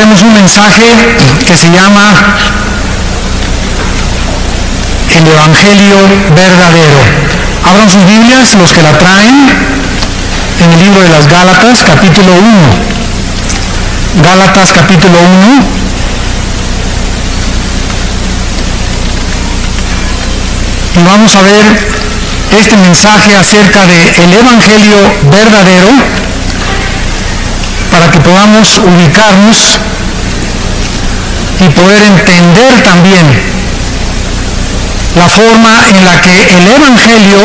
tenemos un mensaje que se llama el Evangelio verdadero. Abran sus Biblias, los que la traen, en el libro de las Gálatas, capítulo 1. Gálatas, capítulo 1. Y vamos a ver este mensaje acerca del Evangelio verdadero, para que podamos ubicarnos y poder entender también la forma en la que el Evangelio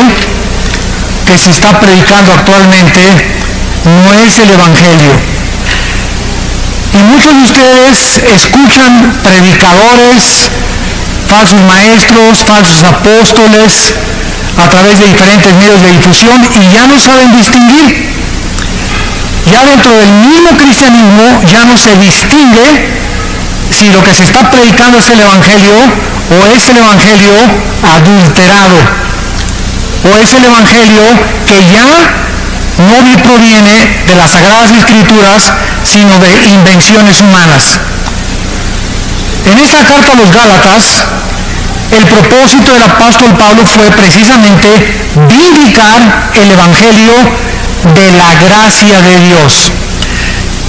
que se está predicando actualmente no es el Evangelio. Y muchos de ustedes escuchan predicadores, falsos maestros, falsos apóstoles, a través de diferentes medios de difusión, y ya no saben distinguir. Ya dentro del mismo cristianismo ya no se distingue si lo que se está predicando es el Evangelio o es el Evangelio adulterado, o es el Evangelio que ya no proviene de las Sagradas Escrituras, sino de invenciones humanas. En esta carta a los Gálatas, el propósito del apóstol Pablo fue precisamente vindicar el Evangelio de la gracia de Dios.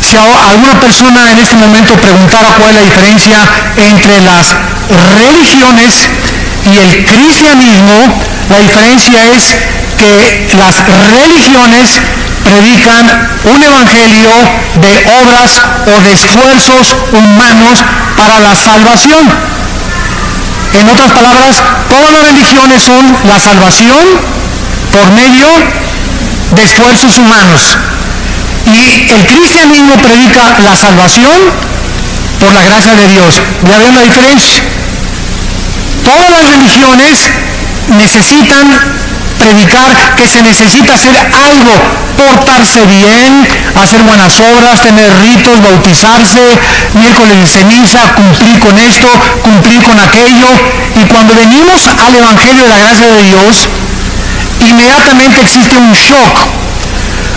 Si alguna persona en este momento preguntara cuál es la diferencia entre las religiones y el cristianismo, la diferencia es que las religiones predican un evangelio de obras o de esfuerzos humanos para la salvación. En otras palabras, todas las religiones son la salvación por medio de esfuerzos humanos. Y el cristianismo predica la salvación por la gracia de Dios. ¿Ya ven la diferencia? Todas las religiones necesitan predicar que se necesita hacer algo, portarse bien, hacer buenas obras, tener ritos, bautizarse, miércoles de ceniza, cumplir con esto, cumplir con aquello. Y cuando venimos al Evangelio de la gracia de Dios, inmediatamente existe un shock,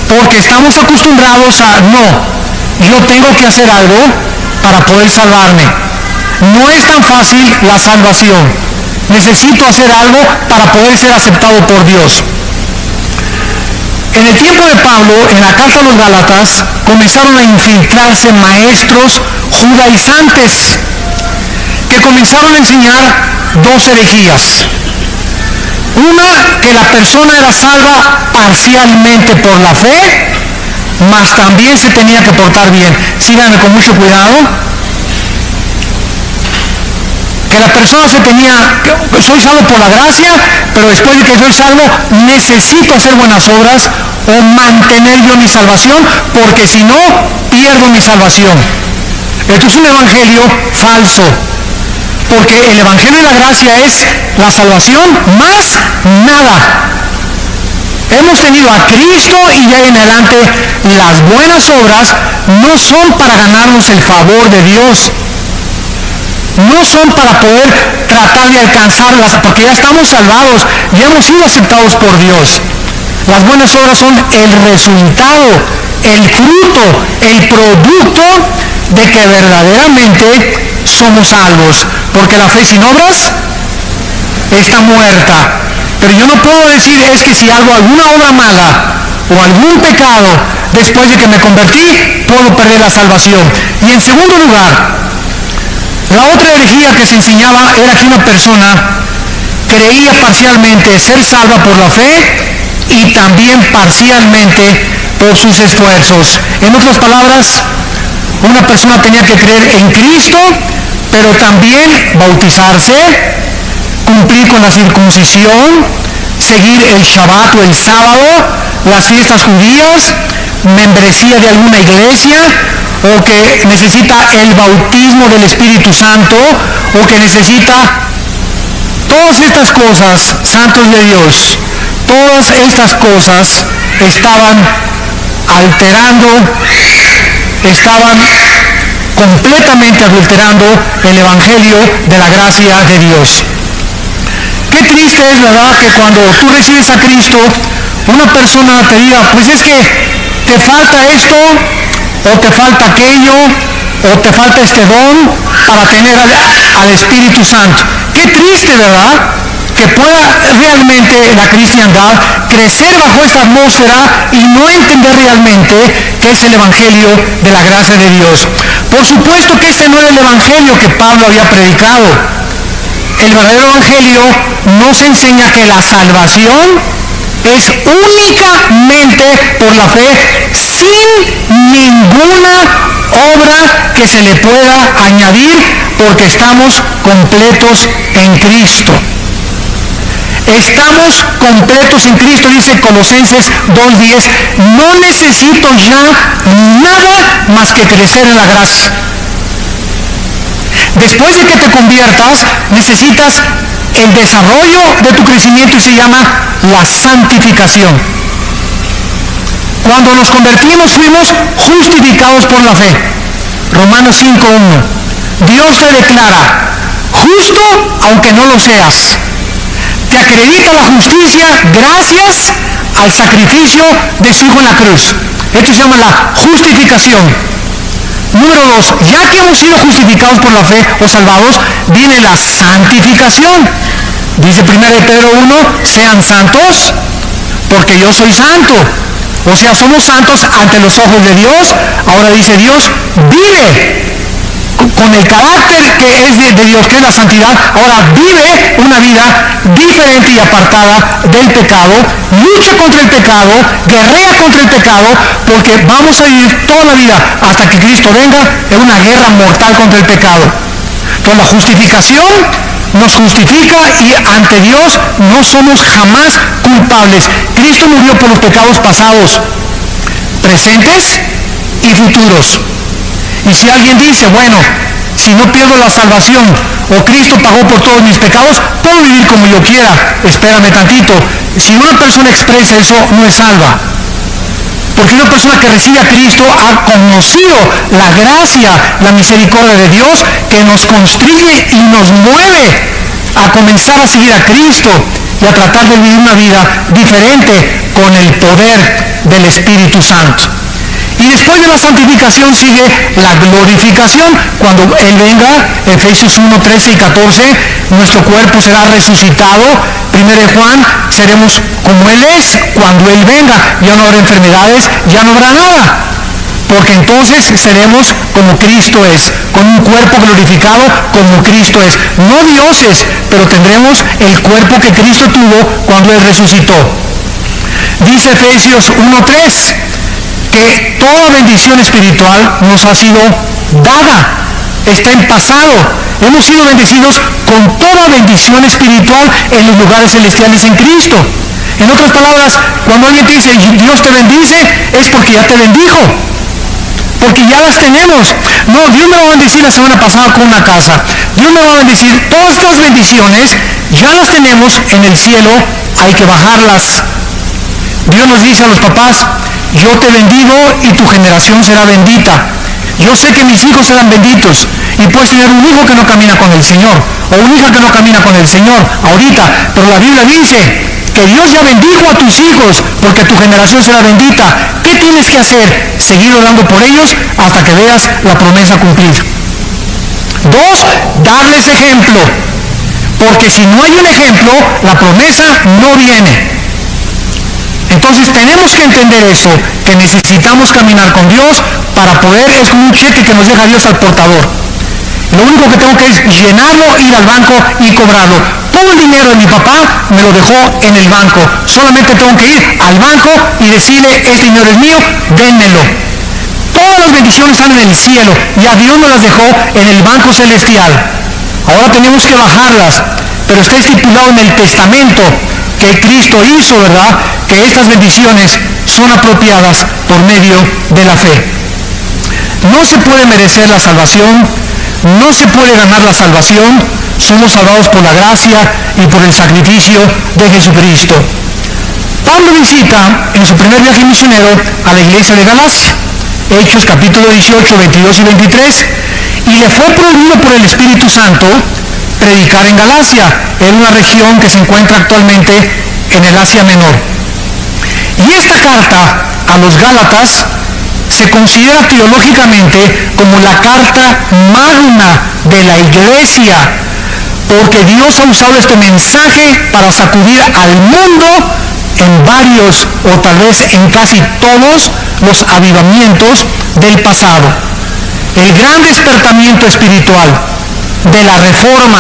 porque estamos acostumbrados a, no, yo tengo que hacer algo para poder salvarme. No es tan fácil la salvación. Necesito hacer algo para poder ser aceptado por Dios. En el tiempo de Pablo, en la carta a los Gálatas, comenzaron a infiltrarse maestros judaizantes que comenzaron a enseñar dos herejías. Una, que la persona era salva parcialmente por la fe, mas también se tenía que portar bien. Síganme con mucho cuidado. Que la persona soy salvo por la gracia, pero después de que soy salvo, necesito hacer buenas obras o mantener yo mi salvación, porque si no, pierdo mi salvación. Esto es un evangelio falso. Porque el evangelio de la gracia es la salvación más nada. Hemos tenido a Cristo y ya en adelante las buenas obras no son para ganarnos el favor de Dios. No son para poder tratar de alcanzarlas, porque ya estamos salvados, ya hemos sido aceptados por Dios. Las buenas obras son el resultado, el fruto, el producto de que verdaderamente somos salvos, porque la fe sin obras está muerta. Pero yo no puedo decir es que si hago alguna obra mala o algún pecado después de que me convertí, puedo perder la salvación. Y en segundo lugar, la otra herejía que se enseñaba era que una persona creía parcialmente ser salva por la fe y también parcialmente por sus esfuerzos. En otras palabras, una persona tenía que creer en Cristo, pero también bautizarse, cumplir con la circuncisión, seguir el Shabbat o el sábado, las fiestas judías, membresía de alguna iglesia, o que necesita el bautismo del Espíritu Santo, o que necesita todas estas cosas, santos de Dios. Todas estas cosas estaban alterando, estaban completamente adulterando el Evangelio de la gracia de Dios. Qué triste es, ¿verdad?, que cuando tú recibes a Cristo, una persona te diga, pues es que te falta esto, o te falta aquello, o te falta este don para tener al Espíritu Santo. Qué triste, ¿verdad? Que pueda realmente la cristiandad crecer bajo esa atmósfera y no entender realmente qué es el Evangelio de la gracia de Dios. Por supuesto que ese no era el Evangelio que Pablo había predicado. El verdadero Evangelio nos enseña que la salvación es únicamente por la fe, sin ninguna obra que se le pueda añadir, porque estamos completos en Cristo. Estamos completos en Cristo, dice Colosenses 2:10. No necesito ya nada más que crecer en la gracia. Después de que te conviertas, necesitas el desarrollo de tu crecimiento y se llama la santificación. Cuando nos convertimos fuimos justificados por la fe. Romanos 5:1. Dios te declara justo aunque no lo seas. Te acredita la justicia gracias al sacrificio de su Hijo en la cruz. Esto se llama la justificación. Número 2, ya que hemos sido justificados por la fe o salvados, viene la santificación. Dice 1 Pedro 1, sean santos porque yo soy santo. O sea, somos santos ante los ojos de Dios. Ahora dice Dios, vive con el carácter que es de Dios, que es la santidad. Ahora vive una vida diferente y apartada del pecado, lucha contra el pecado, guerrea contra el pecado, porque vamos a vivir toda la vida hasta que Cristo venga en una guerra mortal contra el pecado. Por la justificación nos justifica y ante Dios no somos jamás culpables. Cristo murió por los pecados pasados, presentes y futuros. Y si alguien dice, bueno, si no pierdo la salvación o Cristo pagó por todos mis pecados, puedo vivir como yo quiera. Espérame tantito. Si una persona expresa eso, no es salva. Porque una persona que recibe a Cristo ha conocido la gracia, la misericordia de Dios que nos constriñe y nos mueve a comenzar a seguir a Cristo y a tratar de vivir una vida diferente con el poder del Espíritu Santo. Y después de la santificación sigue la glorificación. Cuando Él venga, Efesios 1, 13 y 14, nuestro cuerpo será resucitado. 1 Juan, seremos como Él es cuando Él venga. Ya no habrá enfermedades, ya no habrá nada. Porque entonces seremos como Cristo es, con un cuerpo glorificado como Cristo es. No dioses, pero tendremos el cuerpo que Cristo tuvo cuando Él resucitó. Dice Efesios 1:3 que toda bendición espiritual nos ha sido dada, está en pasado. Hemos sido bendecidos con toda bendición espiritual en los lugares celestiales en Cristo. En otras palabras, cuando alguien te dice Dios te bendice, es porque ya te bendijo, porque ya las tenemos. No, Dios me va a bendecir la semana pasada con una casa. Dios me va a bendecir. Todas estas bendiciones ya las tenemos en el cielo, hay que bajarlas. Dios nos dice a los papás, yo te bendigo y tu generación será bendita. Yo sé que mis hijos serán benditos. Y puedes tener un hijo que no camina con el Señor, o una hija que no camina con el Señor ahorita, pero la Biblia dice que Dios ya bendijo a tus hijos porque tu generación será bendita. ¿Qué tienes que hacer? Seguir orando por ellos hasta que veas la promesa cumplida. 2, darles ejemplo, porque si no hay un ejemplo, la promesa no viene. Entonces tenemos que entender eso, que necesitamos caminar con Dios para poder, es como un cheque que nos deja Dios al portador. Lo único que tengo que es llenarlo, ir al banco y cobrarlo. Todo el dinero de mi papá me lo dejó en el banco. Solamente tengo que ir al banco y decirle, este dinero es mío, dénmelo. Todas las bendiciones están en el cielo, ya Dios nos las dejó en el banco celestial. Ahora tenemos que bajarlas, pero está estipulado en el testamento que Cristo hizo, ¿verdad? Que estas bendiciones son apropiadas por medio de la fe. No se puede merecer la salvación, no se puede ganar la salvación, somos salvados por la gracia y por el sacrificio de Jesucristo. Pablo visita en su primer viaje misionero a la iglesia de Galacia, Hechos capítulo 18, 22 y 23, y le fue prohibido por el Espíritu Santo predicar en Galacia, en una región que se encuentra actualmente en el Asia Menor. Y esta carta a los Gálatas se considera teológicamente como la carta magna de la iglesia, porque Dios ha usado este mensaje para sacudir al mundo en varios o tal vez en casi todos los avivamientos del pasado. El gran despertamiento espiritual de la Reforma,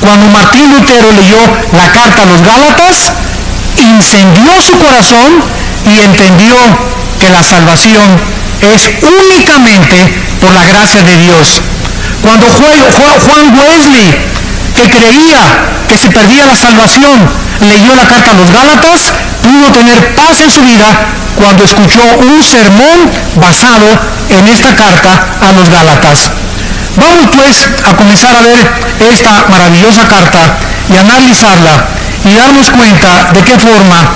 cuando Martín Lutero leyó la carta a los Gálatas, incendió su corazón y entendió que la salvación es únicamente por la gracia de Dios. Cuando Juan Wesley, que creía que se perdía la salvación, leyó la carta a los Gálatas, pudo tener paz en su vida cuando escuchó un sermón basado en esta carta a los Gálatas. Vamos pues a comenzar a ver esta maravillosa carta y analizarla y darnos cuenta de qué forma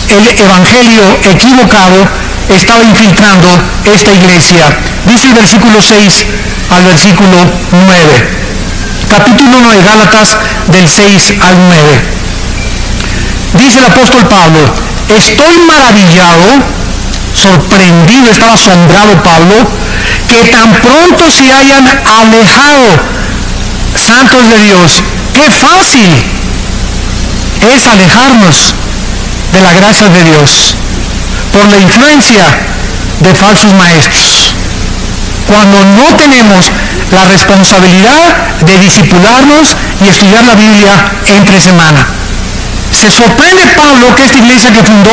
el evangelio equivocado estaba infiltrando esta iglesia. Dice el versículo 6 al versículo 9. Capítulo 1 de Gálatas, del 6 al 9. Dice el apóstol Pablo: estoy maravillado, sorprendido, estaba asombrado Pablo, que tan pronto se hayan alejado, santos de Dios. Qué fácil es alejarnos de la gracia de Dios por la influencia de falsos maestros, cuando no tenemos la responsabilidad de discipularnos y estudiar la Biblia entre semana. Se sorprende Pablo que esta iglesia que fundó,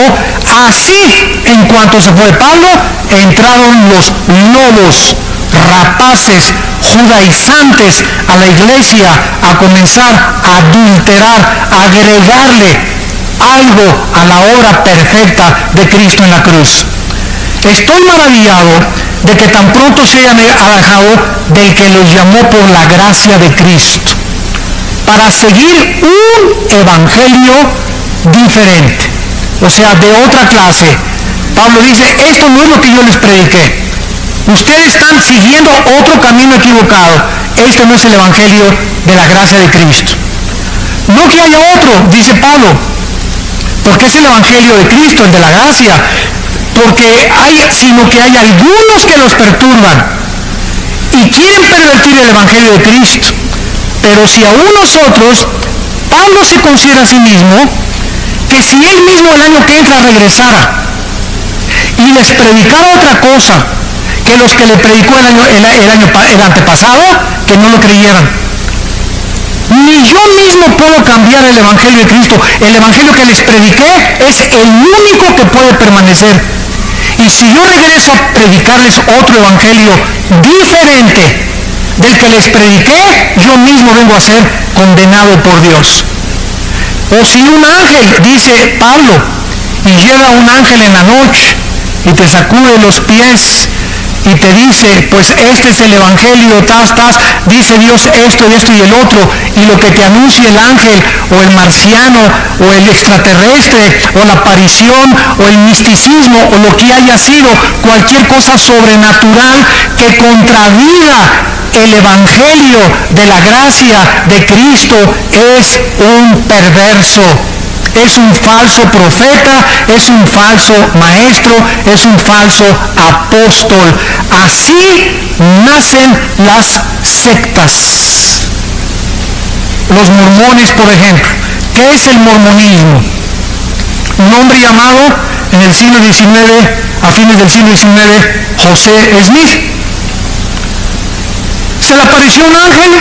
así en cuanto se fue Pablo, entraron los lobos, rapaces, judaizantes a la iglesia a comenzar a adulterar, a agregarle algo a la obra perfecta de Cristo en la cruz. Estoy maravillado de que tan pronto se hayan alejado del que los llamó por la gracia de Cristo, para seguir un evangelio diferente, o sea, de otra clase. Pablo dice: esto no es lo que yo les prediqué. Ustedes están siguiendo otro camino equivocado. Este no es el evangelio de la gracia de Cristo. No que haya otro, dice Pablo, porque es el evangelio de Cristo, el de la gracia, sino que hay algunos que los perturban y quieren pervertir el evangelio de Cristo. Pero si aún nosotros, Pablo se considera a sí mismo que si él mismo el año que entra regresara y les predicara otra cosa que los que le predicó el antepasado, que no lo creyeran. Ni yo mismo puedo cambiar el evangelio de Cristo. El evangelio que les prediqué es el único que puede permanecer. Y si yo regreso a predicarles otro evangelio diferente del que les prediqué, yo mismo vengo a ser condenado por Dios. O si un ángel, dice Pablo, y llega un ángel en la noche y te sacude los pies y te dice: pues este es el evangelio, dice Dios esto y esto y el otro, y lo que te anuncia el ángel o el marciano o el extraterrestre o la aparición o el misticismo o lo que haya sido, cualquier cosa sobrenatural que contradiga el evangelio de la gracia de Cristo, es un perverso. Es un falso profeta, es un falso maestro, es un falso apóstol. Así nacen las sectas. Los mormones, por ejemplo. ¿Qué es el mormonismo? Un hombre llamado en el siglo XIX, a fines del siglo XIX, José Smith. Se le apareció un ángel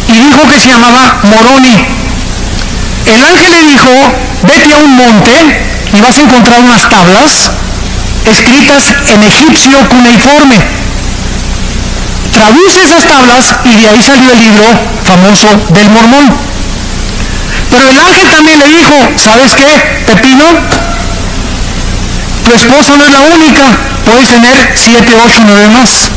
y dijo que se llamaba Moroni. El ángel le dijo: vete a un monte y vas a encontrar unas tablas escritas en egipcio cuneiforme. Traduce esas tablas y de ahí salió el libro famoso del Mormón. Pero el ángel también le dijo: ¿sabes qué, Pepino? Tu esposa no es la única, puedes tener 7, 8, 9 más.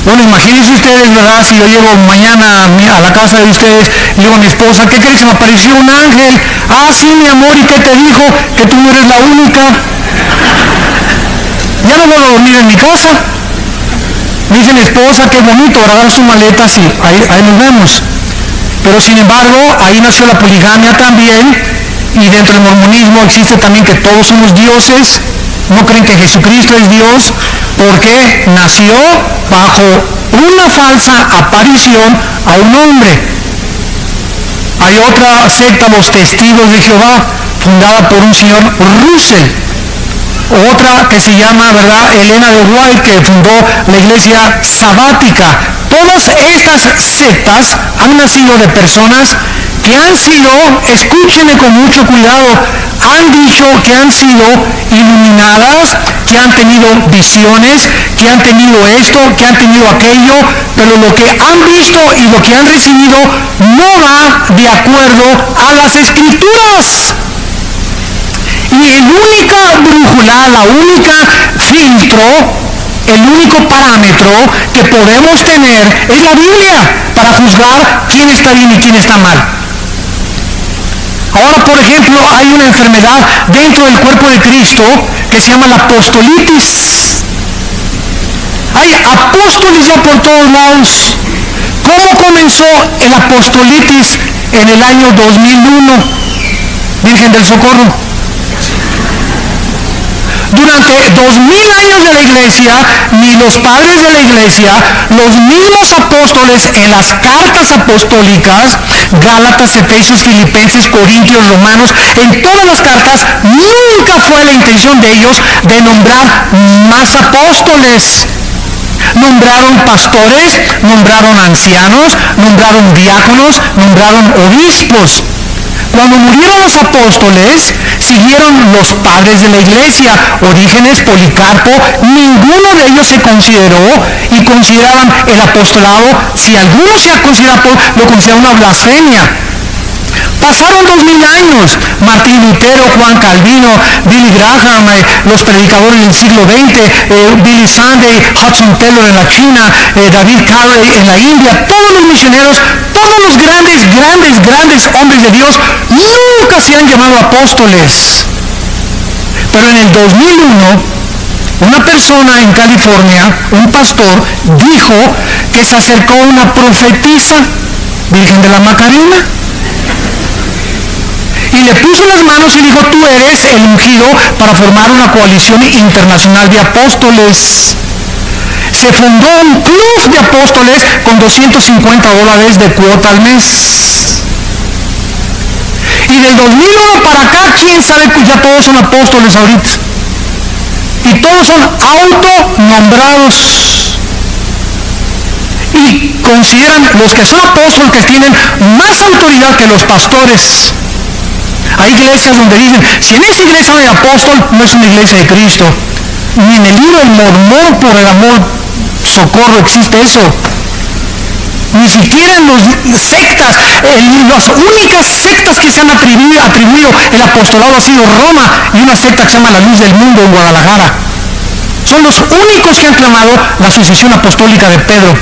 Bueno, imagínense ustedes, ¿verdad? Si yo llego mañana a la casa de ustedes y digo a mi esposa: ¿qué crees? Se me apareció un ángel. Ah, sí, mi amor, ¿y qué te dijo? Que tú no eres la única. Ya no voy a dormir en mi casa. Me dice mi esposa: qué bonito, agarra sus maletas y ahí nos vemos. Pero sin embargo, ahí nació la poligamia también, y dentro del mormonismo existe también que todos somos dioses, no creen que Jesucristo es Dios porque nació bajo una falsa aparición a un hombre. Hay otra secta, los Testigos de Jehová, fundada por un señor Russell. Otra que se llama, ¿verdad?, Elena de White, que fundó la iglesia sabática. Todas estas sectas han nacido de personas que han sido, escúchenme con mucho cuidado, han dicho que han sido iluminadas, que han tenido visiones, que han tenido esto, que han tenido aquello, pero lo que han visto y lo que han recibido no va de acuerdo a las Escrituras. Y la única brújula, la única filtro, el único parámetro que podemos tener es la Biblia para juzgar quién está bien y quién está mal. Ahora, por ejemplo, hay una enfermedad dentro del cuerpo de Cristo que se llama la apostolitis. Hay apóstoles ya por todos lados. ¿Cómo comenzó el apostolitis en el año 2001? Virgen del Socorro. Durante 2000 años de la iglesia, ni los padres de la iglesia, los mismos apóstoles en las cartas apostólicas, Gálatas, Efesios, Filipenses, Corintios, Romanos, en todas las cartas, nunca fue la intención de ellos de nombrar más apóstoles. Nombraron pastores, nombraron ancianos, nombraron diáconos, nombraron obispos. Cuando murieron los apóstoles, siguieron los padres de la iglesia, Orígenes, Policarpo, ninguno de ellos se consideró y consideraban el apostolado, si alguno se considera, lo considera una blasfemia. Pasaron 2000 años, Martín Lutero, Juan Calvino, Billy Graham, los predicadores del siglo XX, Billy Sunday, Hudson Taylor en la China, David Carey en la India, todos los misioneros, todos los grandes hombres de Dios, nunca se han llamado apóstoles. Pero en el 2001, una persona en California, un pastor, dijo que se acercó una profetisa, Virgen de la Macarena, y le puso las manos y dijo: tú eres el ungido para formar una coalición internacional de apóstoles. Se fundó un club de apóstoles con $250 de cuota al mes. Y del 2001 para acá, quién sabe, ya todos son apóstoles ahorita. Y todos son autonombrados. Y consideran los que son apóstoles que tienen más autoridad que los pastores. Hay iglesias donde dicen: si en esa iglesia no hay apóstol, no es una iglesia de Cristo. Ni en el libro del Mormón, por el amor, socorro, existe eso. Ni siquiera en las sectas, las únicas sectas que se han atribuido el apostolado ha sido Roma y una secta que se llama La Luz del Mundo en Guadalajara. Son los únicos que han clamado la sucesión apostólica de Pedro.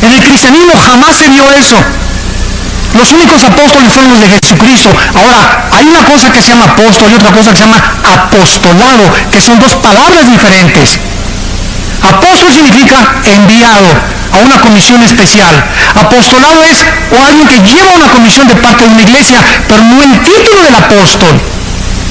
En el cristianismo jamás se vio eso. Los únicos apóstoles son los de Jesucristo. Ahora, hay una cosa que se llama apóstol y otra cosa que se llama apostolado, que son dos palabras diferentes. Apóstol significa enviado a una comisión especial. Apostolado es alguien que lleva una comisión de parte de una iglesia, pero no el título del apóstol.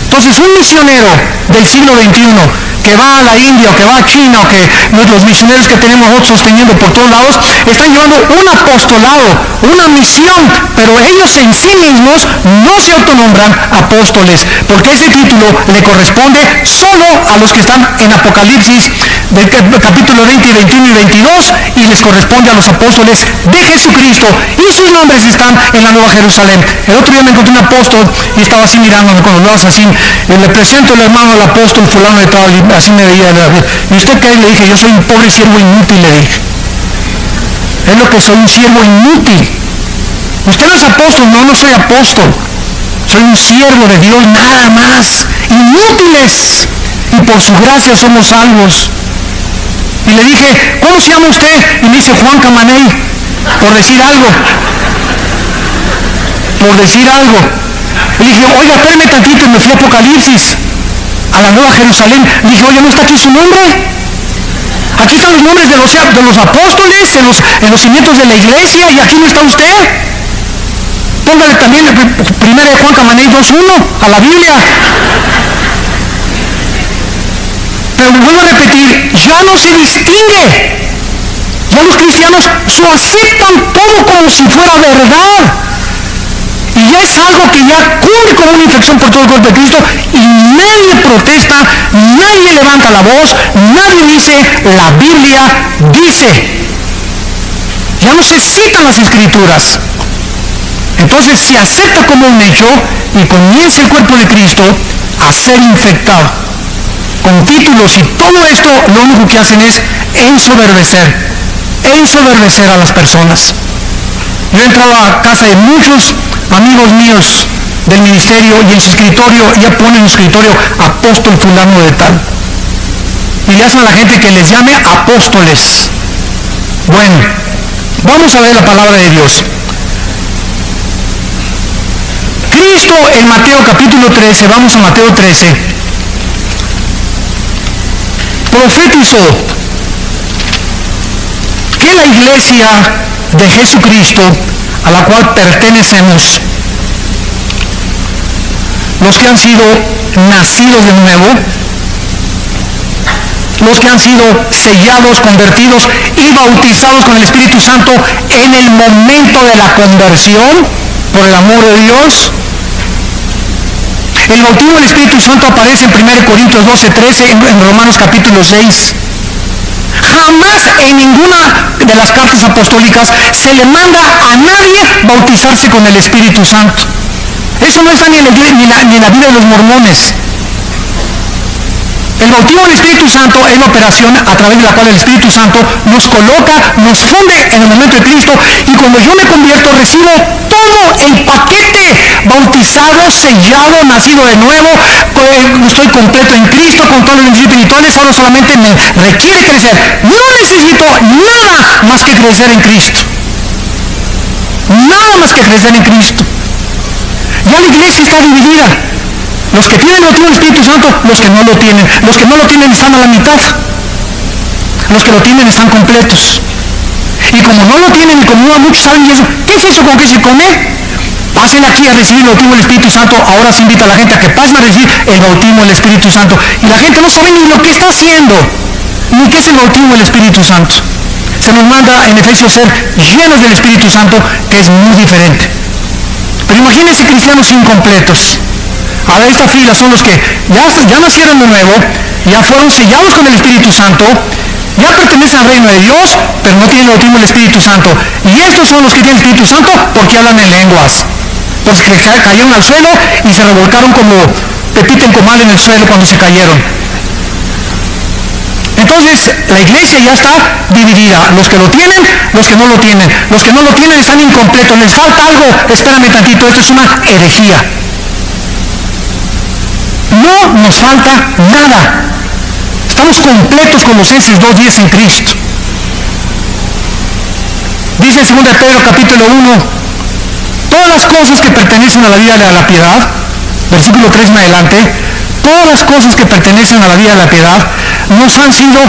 Entonces, un misionero del siglo XXI que va a la India o que va a China o que los misioneros que tenemos nosotros sosteniendo por todos lados están llevando un apostolado, una misión, pero ellos en sí mismos no se autonombran apóstoles, porque ese título le corresponde solo a los que están en Apocalipsis del capítulo 20, 21 y 22, y les corresponde a los apóstoles de Jesucristo, y sus nombres están en la Nueva Jerusalén. El otro día me encontré un apóstol y estaba así mirándome con los lados así, le presento al hermano al apóstol fulano de tal, y así me veía. ¿Y usted qué? Le dije: yo soy un pobre siervo inútil, le dije. Es lo que soy, un siervo inútil. Usted no es apóstol. No, no soy apóstol. Soy un siervo de Dios, nada más. Inútiles. Y por su gracia somos salvos. Y le dije: ¿cómo se llama usted? Y me dice: Juan Camaney. Por decir algo. Le dije: oiga, espérame tantito. Y me fui a Apocalipsis, a la Nueva Jerusalén. Le dije: oye, ¿no está aquí su nombre? Aquí están los nombres de los apóstoles en los cimientos de la iglesia, y aquí no está usted. Póngale también primera de Juan Camaney 2:1 a la Biblia. Pero vuelvo a repetir, ya no se distingue. Ya los cristianos lo aceptan todo como si fuera verdad. Y ya es algo que ya cubre como una infección por todo el cuerpo de Cristo y nadie protesta, nadie levanta la voz, nadie dice, la Biblia dice. Ya no se citan las Escrituras. Entonces se acepta como un hecho y comienza el cuerpo de Cristo a ser infectado con títulos y todo esto lo único que hacen es ensoberbecer a las personas. Yo he entrado a casa de muchos amigos míos del ministerio y en su escritorio ya ponen en su escritorio apóstol fulano de tal y le hacen a la gente que les llame apóstoles. Bueno, vamos a ver la palabra de Dios. Cristo en Mateo capítulo 13, vamos a Mateo 13, profetizó que la iglesia de Jesucristo a la cual pertenecemos, los que han sido nacidos de nuevo, los que han sido sellados, convertidos y bautizados con el Espíritu Santo en el momento de la conversión, por el amor de Dios. El bautismo del Espíritu Santo aparece en 1 Corintios 12:13, en Romanos capítulo 6. Jamás en ninguna de las cartas apostólicas se le manda a nadie bautizarse con el Espíritu Santo. Eso no está ni en la vida de los mormones. El bautismo del Espíritu Santo es la operación a través de la cual el Espíritu Santo nos coloca, nos funde en el momento de Cristo y cuando yo me convierto recibo todo el paquete, bautizado, sellado, nacido de nuevo, estoy completo en Cristo con todos los beneficios espirituales, ahora solamente me requiere crecer. No necesito nada más que crecer en Cristo. Nada más que crecer en Cristo. Ya la iglesia está dividida. Los que tienen el bautismo del Espíritu Santo, los que no lo tienen. Los que no lo tienen están a la mitad. Los que lo tienen están completos. Y como no lo tienen y como no muchos saben y eso, ¿qué es eso con qué se come? Pasen aquí a recibir el bautismo del Espíritu Santo. Ahora se invita a la gente a que pasen a recibir el bautismo del Espíritu Santo. Y la gente no sabe ni lo que está haciendo, ni qué es el bautismo del Espíritu Santo. Se nos manda en Efesios ser llenos del Espíritu Santo, que es muy diferente. Pero imagínense cristianos incompletos. A ver, esta fila son los que ya nacieron de nuevo, ya fueron sellados con el Espíritu Santo, ya pertenecen al reino de Dios, pero no tienen el bautismo del Espíritu Santo. Y estos son los que tienen el Espíritu Santo porque hablan en lenguas. Los que cayeron al suelo y se revolcaron como pepita en comal en el suelo cuando se cayeron. Entonces, la iglesia ya está dividida. Los que lo tienen, los que no lo tienen. Los que no lo tienen están incompletos. Les falta algo. Espérame tantito, esto es una herejía. No nos falta nada. Estamos completos, Colosenses 2:10 en Cristo. Dice en 2 de Pedro capítulo 1, todas las cosas que pertenecen a la vida de la piedad, versículo 3 en adelante, todas las cosas que pertenecen a la vida de la piedad nos han sido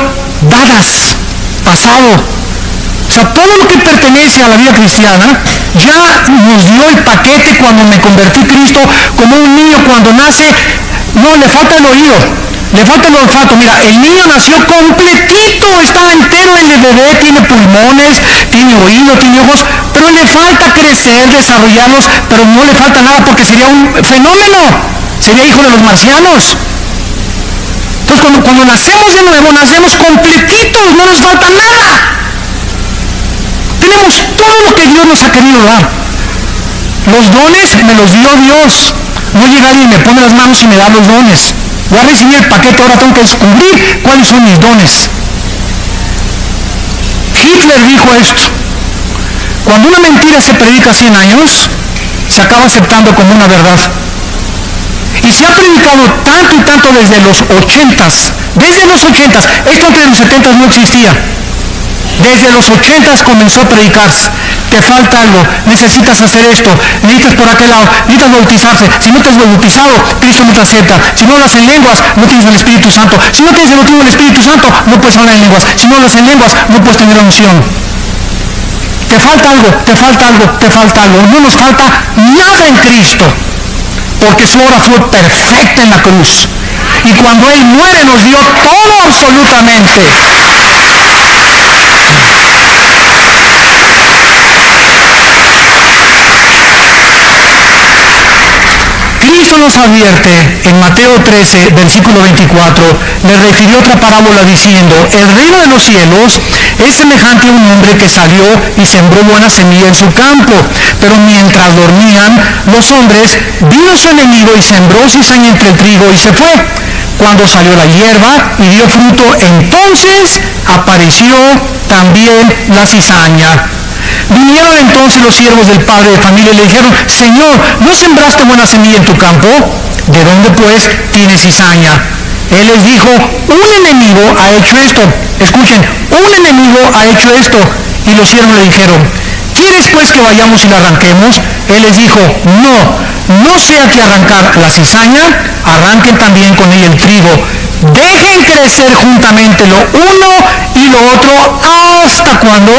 dadas, pasado. O sea, todo lo que pertenece a la vida cristiana ya nos dio el paquete cuando me convertí a Cristo, como un niño cuando nace. No, le falta el oído, le falta el olfato. Mira, el niño nació completito, está entero, el bebé tiene pulmones, tiene oído, tiene ojos, pero le falta crecer, desarrollarlos, pero no le falta nada porque sería un fenómeno, sería hijo de los marcianos. Entonces cuando nacemos de nuevo, nacemos completitos, no nos falta nada. Tenemos todo lo que Dios nos ha querido dar. Los dones me los dio Dios. No llega alguien y me pone las manos y me da los dones. Voy a recibir el paquete, ahora tengo que descubrir cuáles son mis dones. Hitler dijo esto: cuando una mentira se predica 100 años, se acaba aceptando como una verdad. Y se ha predicado tanto y tanto desde los 80s. Esto antes de los 70s no existía. Desde los 80s comenzó a predicarse. Te falta algo, necesitas hacer esto, necesitas por aquel lado, necesitas bautizarse. Si no te has bautizado, Cristo no te acepta. Si no hablas en lenguas, no tienes el Espíritu Santo. Si no tienes el bautismo del Espíritu Santo, no puedes hablar en lenguas. Si no hablas en lenguas, no puedes tener unción. Te falta algo, te falta algo, te falta algo. No nos falta nada en Cristo, porque su obra fue perfecta en la cruz. y cuando Él muere nos dio todo absolutamente. Cristo nos advierte en Mateo 13, versículo 24, le refirió otra parábola diciendo, el reino de los cielos es semejante a un hombre que salió y sembró buena semilla en su campo, pero mientras dormían, los hombres vino su enemigo y sembró cizaña entre el trigo y se fue. Cuando salió la hierba y dio fruto, entonces apareció también la cizaña. Vinieron entonces los siervos del padre de familia y le dijeron, Señor, ¿no sembraste buena semilla en tu campo? ¿De dónde pues tienes cizaña? Él les dijo, un enemigo ha hecho esto. Escuchen, un enemigo ha hecho esto. Y los siervos le dijeron, ¿quieres pues que vayamos y la arranquemos? Él les dijo, no sea que arrancar la cizaña, arranquen también con ella el trigo. Dejen crecer juntamente lo uno y lo otro, ¿hasta cuándo?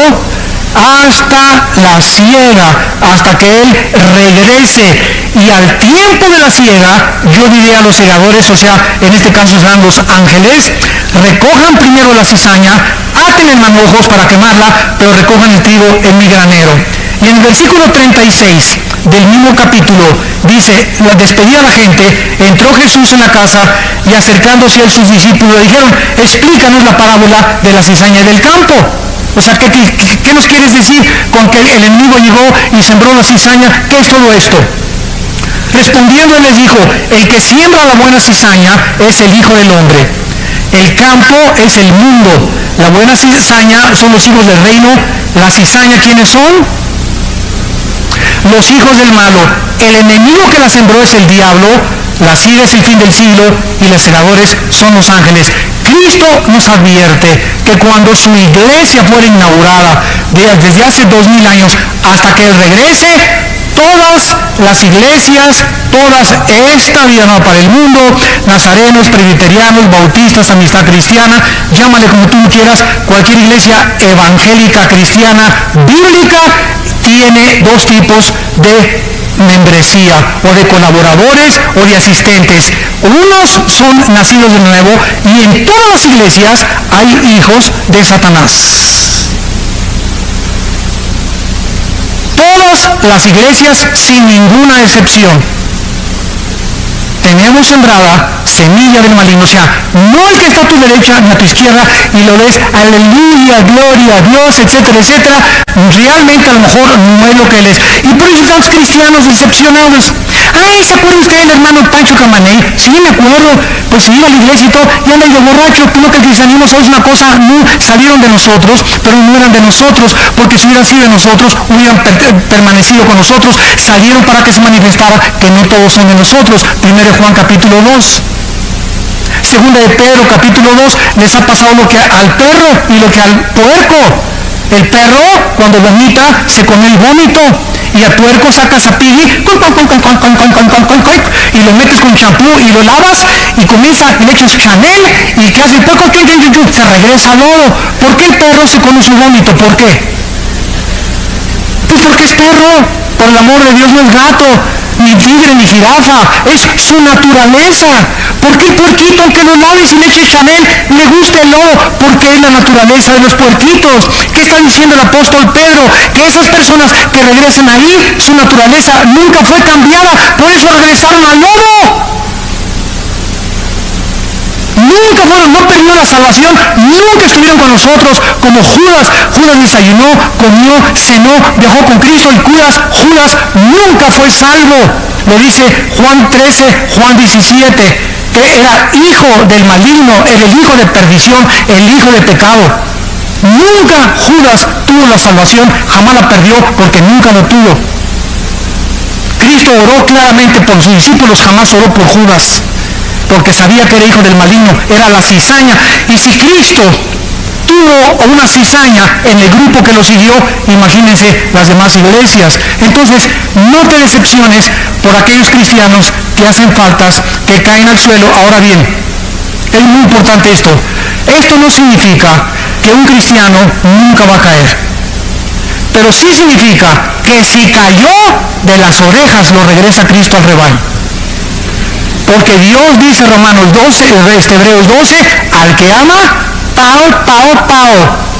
Hasta la siega, hasta que Él regrese. Y al tiempo de la siega, yo diré a los segadores, o sea, en este caso serán los ángeles, recojan primero la cizaña, aten en manojos para quemarla, pero recojan el trigo en mi granero. Y en el versículo 36 del mismo capítulo dice, la despedida a la gente, entró Jesús en la casa y acercándose a él sus discípulos le dijeron, explícanos la parábola de la cizaña del campo. O sea, ¿qué nos quieres decir con que el enemigo llegó y sembró la cizaña? ¿Qué es todo esto? Respondiendo él les dijo, el que siembra la buena cizaña es el Hijo del Hombre. El campo es el mundo. La buena cizaña son los hijos del reino. La cizaña, ¿quiénes son? Los hijos del malo. El enemigo que la sembró es el diablo. La siega es el fin del siglo y los segadores son los ángeles. Cristo nos advierte que cuando su iglesia fuera inaugurada, desde hace 2000 años hasta que Él regrese, todas las iglesias, toda esta vida nueva para el mundo, nazarenos, presbiterianos, bautistas, amistad cristiana, llámale como tú quieras, cualquier iglesia evangélica, cristiana, bíblica, tiene dos tipos de membresía, o de colaboradores o de asistentes. Unos son nacidos de nuevo y en todas las iglesias hay hijos de Satanás. Todas las iglesias sin ninguna excepción. Tenemos sembrada semilla del maligno, o sea, no el que está a tu derecha ni a tu izquierda y lo lees, aleluya, gloria a Dios, etcétera, etcétera, realmente a lo mejor no es lo que él es. Y por eso están los cristianos decepcionados. Ay, ¿se acuerda usted del hermano Pancho Camaney? Sí, me acuerdo, pues iba a la iglesia y todo, y anda de borracho, creo que el cristianismo es una cosa, no, salieron de nosotros, pero no eran de nosotros, porque si hubieran sido de nosotros, hubieran permanecido con nosotros, salieron para que se manifestara que no todos son de nosotros. 1 Juan capítulo 2. Segunda de Pedro capítulo 2, les ha pasado lo que al perro y lo que al puerco. El perro cuando vomita se come el vómito y al puerco sacas a pili y lo metes con champú y lo lavas y comienza, le echas Chanel y ¿qué hace el puerco? Se regresa al lodo. ¿Por qué el perro se come su vómito? ¿Por qué? Pues porque es perro. Por el amor de Dios, no es gato, ni tigre, ni jirafa, es su naturaleza. ¿Por qué el puerquito, aunque lo laves y le eches Chanel, le gusta el lodo? Porque es la naturaleza de los puerquitos. ¿Qué está diciendo el apóstol Pedro? Que esas personas que regresan ahí, su naturaleza nunca fue cambiada, por eso regresaron al lodo. Nunca fueron, no perdieron la salvación, nunca estuvieron con nosotros como Judas. Judas desayunó, comió, cenó, viajó con Cristo y Judas nunca fue salvo. Lo dice Juan 13, Juan 17, que era hijo del maligno, era el hijo de perdición, el hijo de pecado. Nunca Judas tuvo la salvación, jamás la perdió porque nunca lo tuvo. Cristo oró claramente por sus discípulos, jamás oró por Judas, porque sabía que era hijo del maligno, era la cizaña. Y si Cristo tuvo una cizaña en el grupo que lo siguió, imagínense las demás iglesias. Entonces, no te decepciones por aquellos cristianos que hacen faltas, que caen al suelo. Ahora bien, es muy importante esto. Esto no significa que un cristiano nunca va a caer, pero sí significa que si cayó de las orejas, lo regresa Cristo al rebaño. Porque Dios dice Romanos 12, Hebreos 12, al que ama, pao.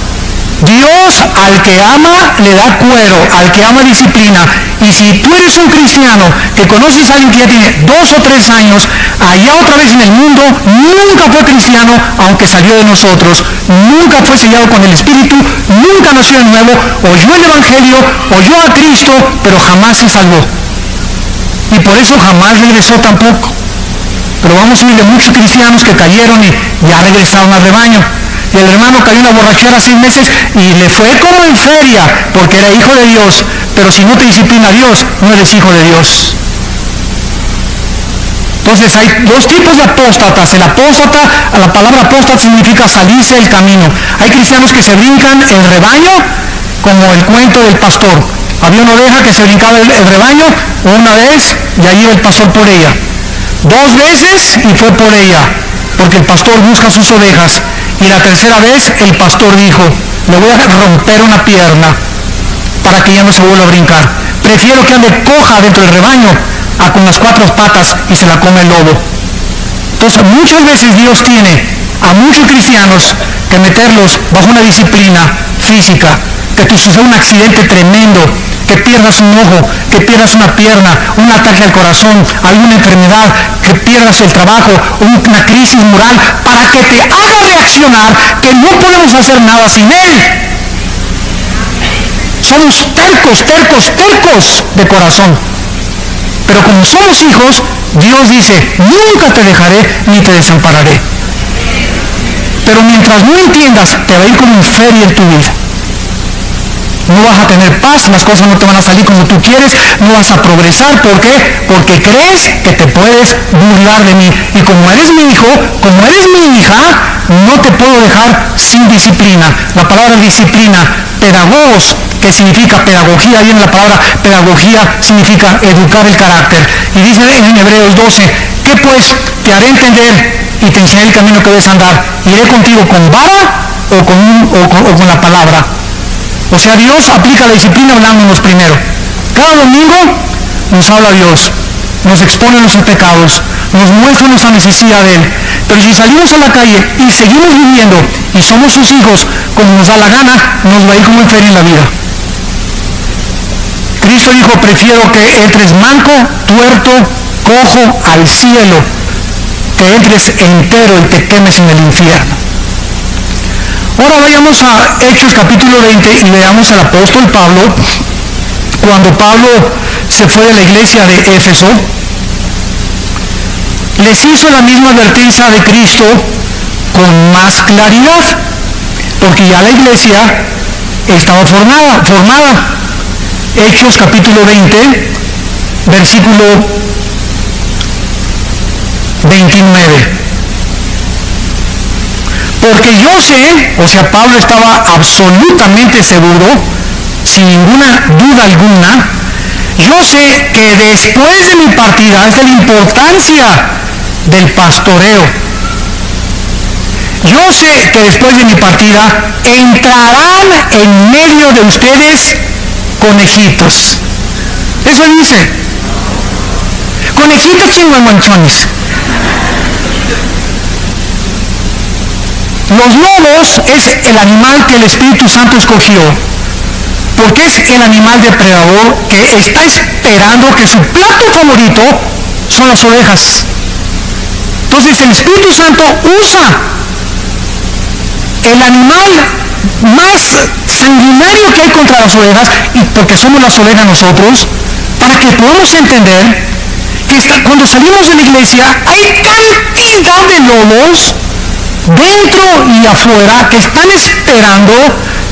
Dios al que ama le da cuero, al que ama disciplina. Y si tú eres un cristiano que conoces a alguien que ya tiene 2 o 3 años, allá otra vez en el mundo, nunca fue cristiano, aunque salió de nosotros, nunca fue sellado con el Espíritu, nunca nació de nuevo, oyó el Evangelio, oyó a Cristo, pero jamás se salvó. Y por eso jamás regresó tampoco. Pero vamos a oír de muchos cristianos que cayeron y ya regresaron al rebaño. Y el hermano cayó en la borrachera 6 meses y le fue como en feria, porque era hijo de Dios. Pero si no te disciplina Dios, no eres hijo de Dios. Entonces hay 2 tipos de apóstatas. El apóstata, la palabra apóstata significa salirse del camino. Hay cristianos que se brincan el rebaño, como el cuento del pastor. Había una oveja que se brincaba el rebaño una vez y ahí iba el pastor por ella. 2 veces y fue por ella, porque el pastor busca sus ovejas. Y la tercera vez el pastor dijo, le voy a romper una pierna para que ya no se vuelva a brincar. Prefiero que ande coja dentro del rebaño a con las 4 patas y se la come el lobo. Entonces muchas veces Dios tiene a muchos cristianos que meterlos bajo una disciplina física, que te suceda un accidente tremendo, que pierdas un ojo, que pierdas una pierna, un ataque al corazón, alguna enfermedad, que pierdas el trabajo, una crisis moral, para que te haga reaccionar que no podemos hacer nada sin Él. Somos tercos de corazón. Pero como somos hijos, Dios dice, nunca te dejaré ni te desampararé. Pero mientras no entiendas, te va a ir como en feria en tu vida. No vas a tener paz, las cosas no te van a salir como tú quieres, no vas a progresar. ¿Por qué? Porque crees que te puedes burlar de mí. Y como eres mi hijo, como eres mi hija, no te puedo dejar sin disciplina. La palabra disciplina, pedagogos, que significa pedagogía, viene la palabra pedagogía, significa educar el carácter. Y dice en Hebreos 12, ¿qué pues? Te haré entender y te enseñaré el camino que debes andar. Iré contigo con vara o con la palabra. O sea, Dios aplica la disciplina hablándonos primero. Cada domingo nos habla Dios, nos expone nuestros pecados, nos muestra nuestra necesidad de Él. Pero si salimos a la calle y seguimos viviendo y somos sus hijos como nos da la gana, nos va a ir como en feria en la vida. Cristo dijo, prefiero que entres manco, tuerto, cojo al cielo, que entres entero y te quemes en el infierno. Ahora vayamos a Hechos capítulo 20 y veamos al apóstol Pablo. Cuando Pablo se fue de la iglesia de Éfeso, les hizo la misma advertencia de Cristo con más claridad, porque ya la iglesia estaba formada. Hechos capítulo 20, versículo 29. Porque yo sé, o sea, Pablo estaba absolutamente seguro, sin ninguna duda alguna, yo sé que después de mi partida, esta es la importancia del pastoreo, yo sé que después de mi partida entrarán en medio de ustedes conejitos. Eso dice. Conejitos chingüengüenzones. Los lobos es el animal que el Espíritu Santo escogió, porque es el animal depredador que está esperando, que su plato favorito son las ovejas. Entonces el Espíritu Santo usa el animal más sanguinario que hay contra las ovejas, y porque somos las ovejas nosotros, para que podamos entender que cuando salimos de la iglesia hay cantidad de lobos dentro y afuera que están esperando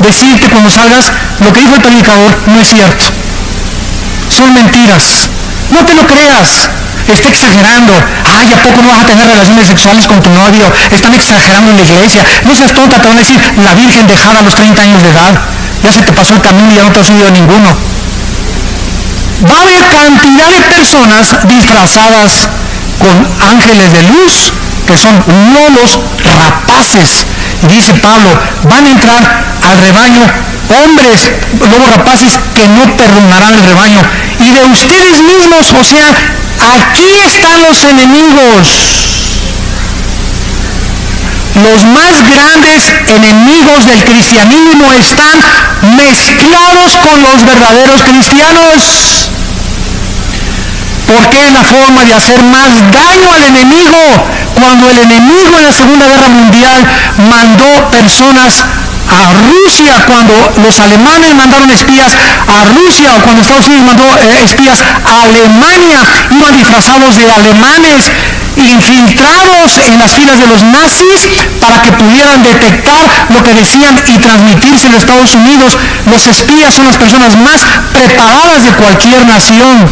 decirte cuando salgas, lo que dijo el predicador no es cierto, son mentiras, no te lo creas, está exagerando, ay, ¿a poco no vas a tener relaciones sexuales con tu novio? Están exagerando en la iglesia, no seas tonta, te van a decir, la virgen dejada a los 30 años de edad, ya se te pasó el camino y ya no te has subido a ninguno. Va a haber cantidad de personas disfrazadas con ángeles de luz, que son lobos rapaces. Y dice Pablo, van a entrar al rebaño hombres, lobos rapaces, que no perdonarán el rebaño. Y de ustedes mismos, o sea, Aquí están los enemigos. Los más grandes enemigos del cristianismo están mezclados con los verdaderos cristianos. Porque es la forma de hacer más daño al enemigo. Cuando el enemigo en la Segunda Guerra Mundial mandó personas a Rusia, cuando los alemanes mandaron espías a Rusia, o cuando Estados Unidos mandó espías a Alemania, iban disfrazados de alemanes, infiltrados en las filas de los nazis para que pudieran detectar lo que decían y transmitirse en Estados Unidos. Los espías son las personas más preparadas de cualquier nación.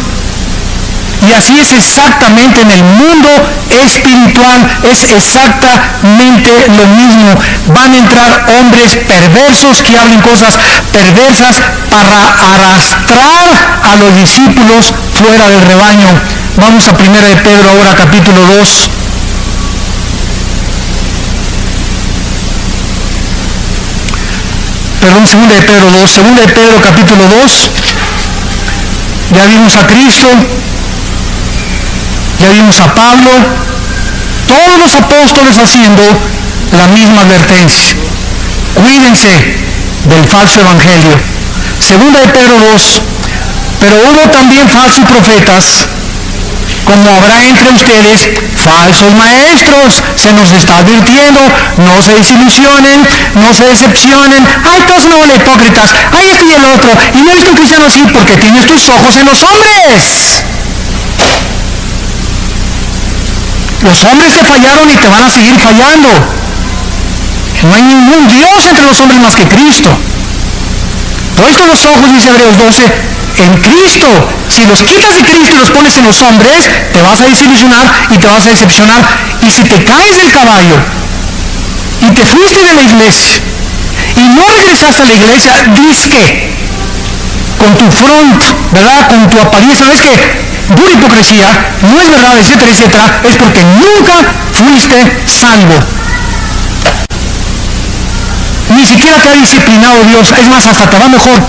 Y así es exactamente en el mundo espiritual, es exactamente lo mismo. Van a entrar hombres perversos que hablen cosas perversas para arrastrar a los discípulos fuera del rebaño. Vamos a 1 de Pedro ahora, capítulo 2. Perdón, 2 de Pedro 2. 2 de Pedro capítulo 2. Ya vimos a Cristo. Ya vimos a Pablo, todos los apóstoles haciendo la misma advertencia. Cuídense del falso evangelio. Segunda de Pedro 2. Pero hubo también falsos profetas, como habrá entre ustedes falsos maestros. Se nos está advirtiendo, no se desilusionen, no se decepcionen. Ay, todos son hipócritas, ay, esto y el otro. Y no eres un cristiano así porque tienes tus ojos en los hombres. Los hombres te fallaron y te van a seguir fallando. No hay ningún Dios entre los hombres más que Cristo. Puestos los ojos, dice Hebreos 12, en Cristo. Si los quitas de Cristo y los pones en los hombres, te vas a desilusionar y te vas a decepcionar. Y si te caes del caballo y te fuiste de la iglesia y no regresaste a la iglesia, dizque con tu front, ¿verdad? Con tu apariencia, ¿no es que pura hipocresía, no es verdad, etcétera, etcétera? Es porque nunca fuiste salvo. Ni siquiera te ha disciplinado Dios, es más, hasta te va mejor.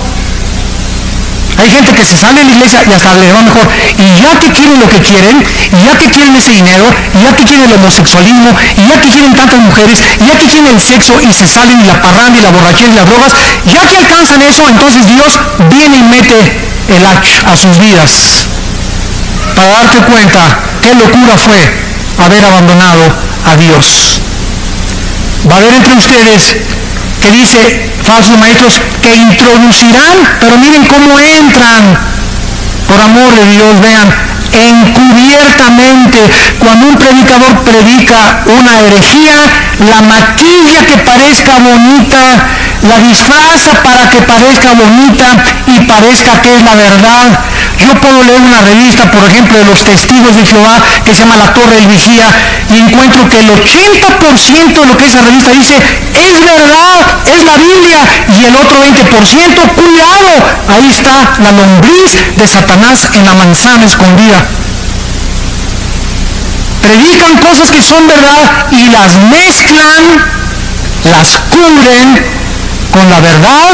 Hay gente que se sale de la iglesia y hasta le va mejor. Y ya que quieren lo que quieren, y ya que quieren ese dinero, y ya que quieren el homosexualismo, y ya que quieren tantas mujeres, y ya que quieren el sexo, y se salen y la parranda y la borrachera y las drogas, ya que alcanzan eso, entonces Dios viene y mete el hacha a sus vidas. Para darte cuenta qué locura fue haber abandonado a Dios. Va a haber entre ustedes que dice falsos maestros que introducirán, pero miren cómo entran, por amor de Dios, vean, encubiertamente. Cuando un predicador predica una herejía, la maquilla que parezca bonita, la disfraza para que parezca bonita y parezca que es la verdad. Yo puedo leer una revista, por ejemplo, de los Testigos de Jehová, que se llama La Torre del Vigía, y encuentro que el 80% de lo que esa revista dice es verdad, es la Biblia, y el otro 20%, cuidado, ahí está la lombriz de Satanás en la manzana escondida. Predican cosas que son verdad y las mezclan, las cubren con la verdad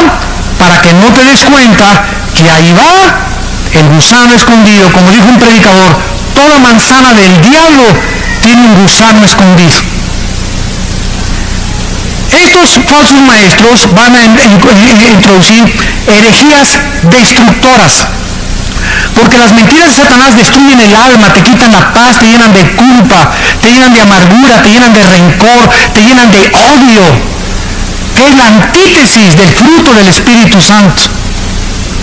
para que no te des cuenta que ahí va el gusano escondido. Como dijo un predicador, toda manzana del diablo tiene un gusano escondido. Estos falsos maestros van a introducir herejías destructoras, porque las mentiras de Satanás destruyen el alma, te quitan la paz, te llenan de culpa, te llenan de amargura, te llenan de rencor, te llenan de odio, que es la antítesis del fruto del Espíritu Santo.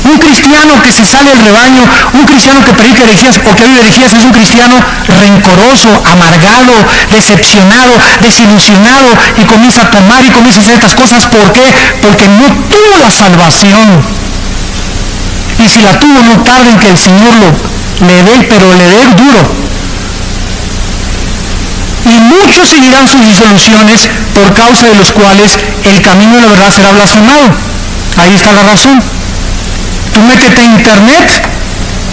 Un cristiano que se sale del rebaño, un cristiano que predica herejías o que vive herejías, es un cristiano rencoroso, amargado, decepcionado, desilusionado, y comienza a tomar y comienza a hacer estas cosas. ¿Por qué? Porque no tuvo la salvación. Y si la tuvo, no tarda en que el Señor le dé, pero le dé duro. Y muchos seguirán sus disoluciones, por causa de los cuales el camino de la verdad será blasfemado. Ahí está la razón. Tú métete a internet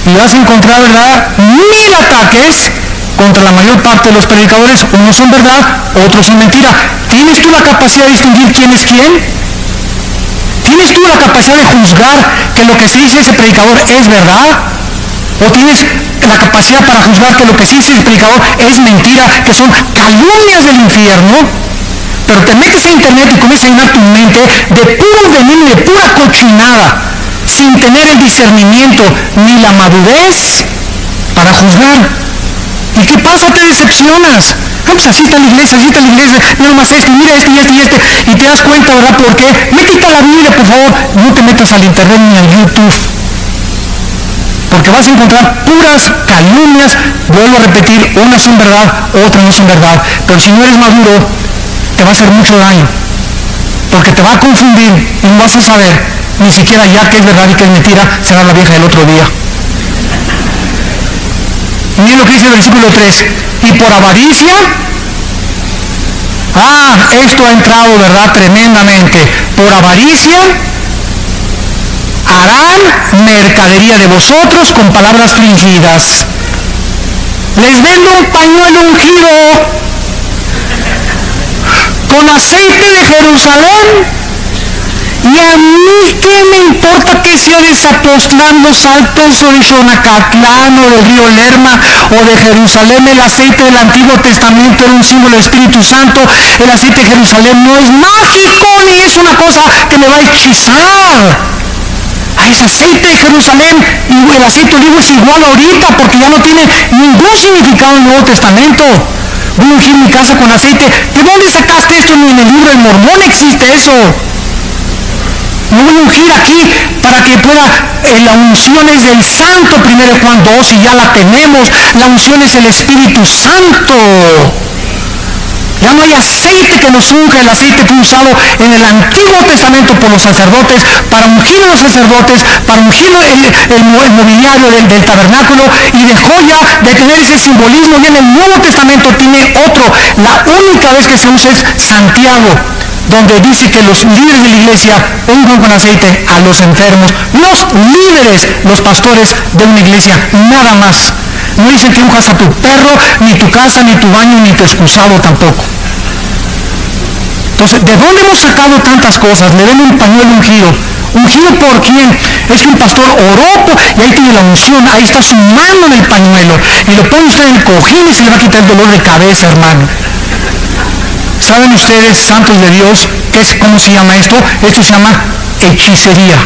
y vas a encontrar, ¿verdad?, 1000 ataques contra la mayor parte de los predicadores. Unos son verdad, otros son mentira. ¿Tienes tú la capacidad de distinguir quién es quién? ¿Tienes tú la capacidad de juzgar que lo que se dice ese predicador es verdad? o tienes la capacidad para juzgar que lo que sí dice el predicador es mentira, que son calumnias del infierno, pero te metes a internet y comienzas a llenar tu mente de puro veneno y de pura cochinada, sin tener el discernimiento ni la madurez para juzgar. ¿Y qué pasa? Te decepcionas. No, pues así está la iglesia, nada más esto, mira esto y esto y este, y te das cuenta, ¿verdad? ¿Por qué? Métete a la Biblia, por favor, no te metas al internet ni al YouTube, porque vas a encontrar puras calumnias. Vuelvo a repetir, unas son verdad, otras no son verdad, pero si no eres maduro, te va a hacer mucho daño, porque te va a confundir y no vas a saber ni siquiera ya qué es verdad y qué es mentira, será la vieja del otro día. Miren lo que dice el versículo 3, y por avaricia, esto ha entrado, ¿verdad?, tremendamente. Por avaricia harán mercadería de vosotros con palabras fingidas. Les vendo un pañuelo ungido con aceite de Jerusalén, y a mí qué me importa que sea de Zapotlán, Los Altos, o de Xonacatlán, o del río Lerma, o de Jerusalén. El aceite del Antiguo Testamento era un símbolo del Espíritu Santo. El aceite de Jerusalén no es mágico ni es una cosa que me va a hechizar. Es aceite de Jerusalén, y el aceite de olivo es igual ahorita, porque ya no tiene ningún significado en el Nuevo Testamento. Voy a ungir mi casa con aceite. ¿De dónde sacaste esto? Ni en el libro del Mormón existe eso. No voy a ungir aquí para que pueda, la unción es del Santo, 1 Juan 2, y ya la tenemos. La unción es el Espíritu Santo. Ya no hay aceite que nos unja, el aceite que fue usado en el Antiguo Testamento por los sacerdotes, para ungir a los sacerdotes, para ungir el mobiliario del tabernáculo, y dejó ya de tener ese simbolismo, y en el Nuevo Testamento tiene otro. La única vez que se usa es Santiago, donde dice que los líderes de la iglesia unjan con aceite a los enfermos. Los líderes, los pastores de una iglesia, nada más. No dicen que unjas a tu perro, ni tu casa, ni tu baño, ni tu excusado tampoco. Entonces, ¿de dónde hemos sacado tantas cosas? Le den un pañuelo ungido. ¿Ungido por quién? Es que un pastor oró, y ahí tiene la unción, ahí está su mano en el pañuelo, y lo pone usted en el cojín y se le va a quitar el dolor de cabeza, hermano. ¿Saben ustedes, santos de Dios, cómo se llama esto? Esto se llama hechicería.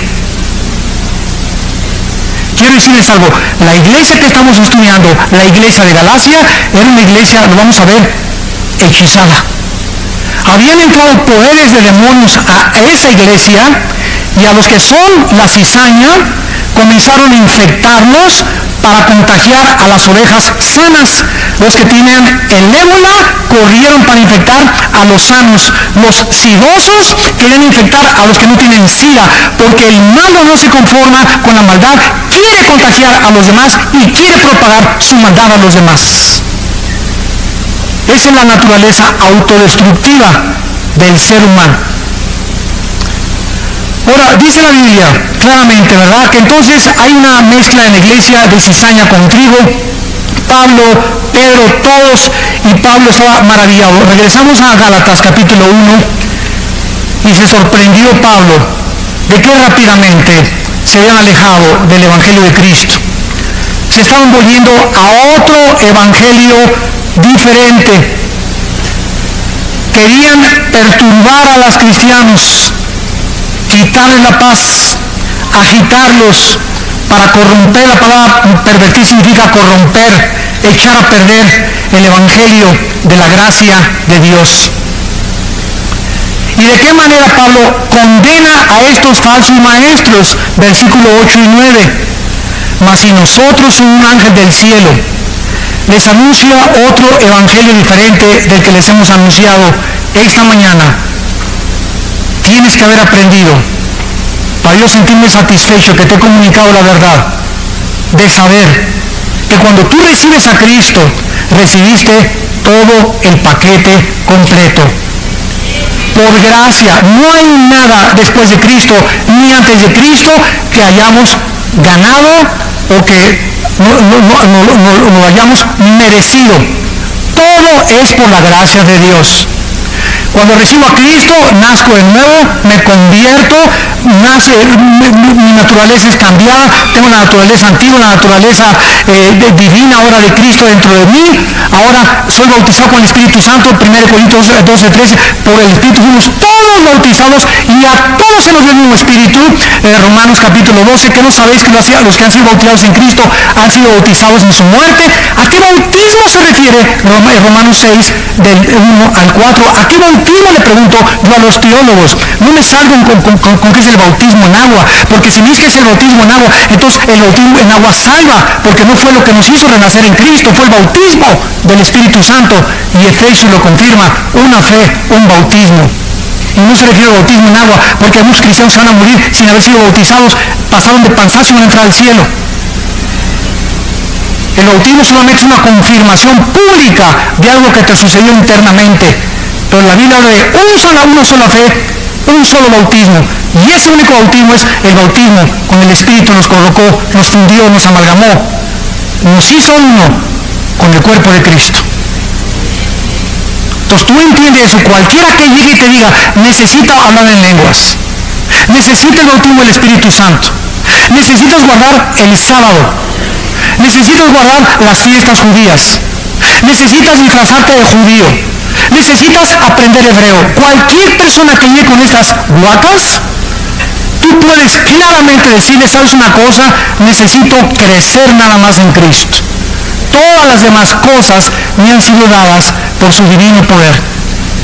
Quiero decirles algo, la iglesia que estamos estudiando, la iglesia de Galacia, era una iglesia, lo vamos a ver, hechizada. Habían entrado poderes de demonios a esa iglesia, y a los que son la cizaña comenzaron a infectarlos para contagiar a las ovejas sanas. Los que tienen el ébola corrieron para infectar a los sanos. Los sidosos querían infectar a los que no tienen sida, porque el malo no se conforma con la maldad, quiere contagiar a los demás y quiere propagar su maldad a los demás. Esa es la naturaleza autodestructiva del ser humano. Ahora, dice la Biblia claramente, ¿verdad?, que entonces hay una mezcla en la iglesia de cizaña con trigo. Pablo, Pedro, todos, y Pablo estaba maravillado. Regresamos a Gálatas capítulo 1, y se sorprendió Pablo de que rápidamente se habían alejado del evangelio de Cristo. Se estaban volviendo a otro evangelio diferente. Querían perturbar a los cristianos, quitarles la paz, agitarlos para corromper. La palabra pervertir significa corromper, echar a perder el evangelio de la gracia de Dios. ¿Y de qué manera Pablo condena a estos falsos maestros? Versículo 8 y 9. Mas si nosotros, un ángel del cielo, les anuncia otro evangelio diferente del que les hemos anunciado esta mañana, tienes que haber aprendido, para yo sentirme satisfecho que te he comunicado la verdad, de saber que cuando tú recibes a Cristo, recibiste todo el paquete completo. Por gracia, no hay nada después de Cristo ni antes de Cristo que hayamos ganado o que no hayamos merecido. Todo es por la gracia de Dios. Cuando recibo a Cristo, nazco de nuevo, me convierto, mi naturaleza es cambiada, tengo la naturaleza antigua, la naturaleza divina ahora de Cristo dentro de mí. Ahora soy bautizado con el Espíritu Santo, 1 Corintios 12:13, por el Espíritu fuimos todos bautizados y a todos se nos dio el mismo Espíritu. Romanos capítulo 12, que no sabéis que los que han sido bautizados en Cristo han sido bautizados en su muerte. ¿A qué bautismo se refiere? Romanos 6, del 1 al 4. ¿A qué bautismo, le pregunto yo a los teólogos? No me salgan con que es el bautismo en agua, porque si dice que es el bautismo en agua, entonces el bautismo en agua salva, porque no fue lo que nos hizo renacer en Cristo, fue el bautismo del Espíritu Santo, y Efesios lo confirma, una fe, un bautismo. Y no se refiere al bautismo en agua, porque hay muchos cristianos se van a morir sin haber sido bautizados, pasaron de panzazo y van a entrar al cielo. El bautismo solamente es una confirmación pública de algo que te sucedió internamente. Pero la Biblia habla de una sola fe, un solo bautismo. Y ese único bautismo es el bautismo con el Espíritu, nos colocó, nos fundió, nos amalgamó, nos hizo uno con el cuerpo de Cristo. Entonces tú entiendes eso. Cualquiera que llegue y te diga, necesita hablar en lenguas, necesita el bautismo del Espíritu Santo, necesitas guardar el sábado, necesitas guardar las fiestas judías, necesitas disfrazarte de judío, necesitas aprender hebreo. Cualquier persona que llegue con esas guacas, tú puedes claramente decirle, ¿sabes una cosa? Necesito crecer nada más en Cristo. Todas las demás cosas me han sido dadas por su divino poder,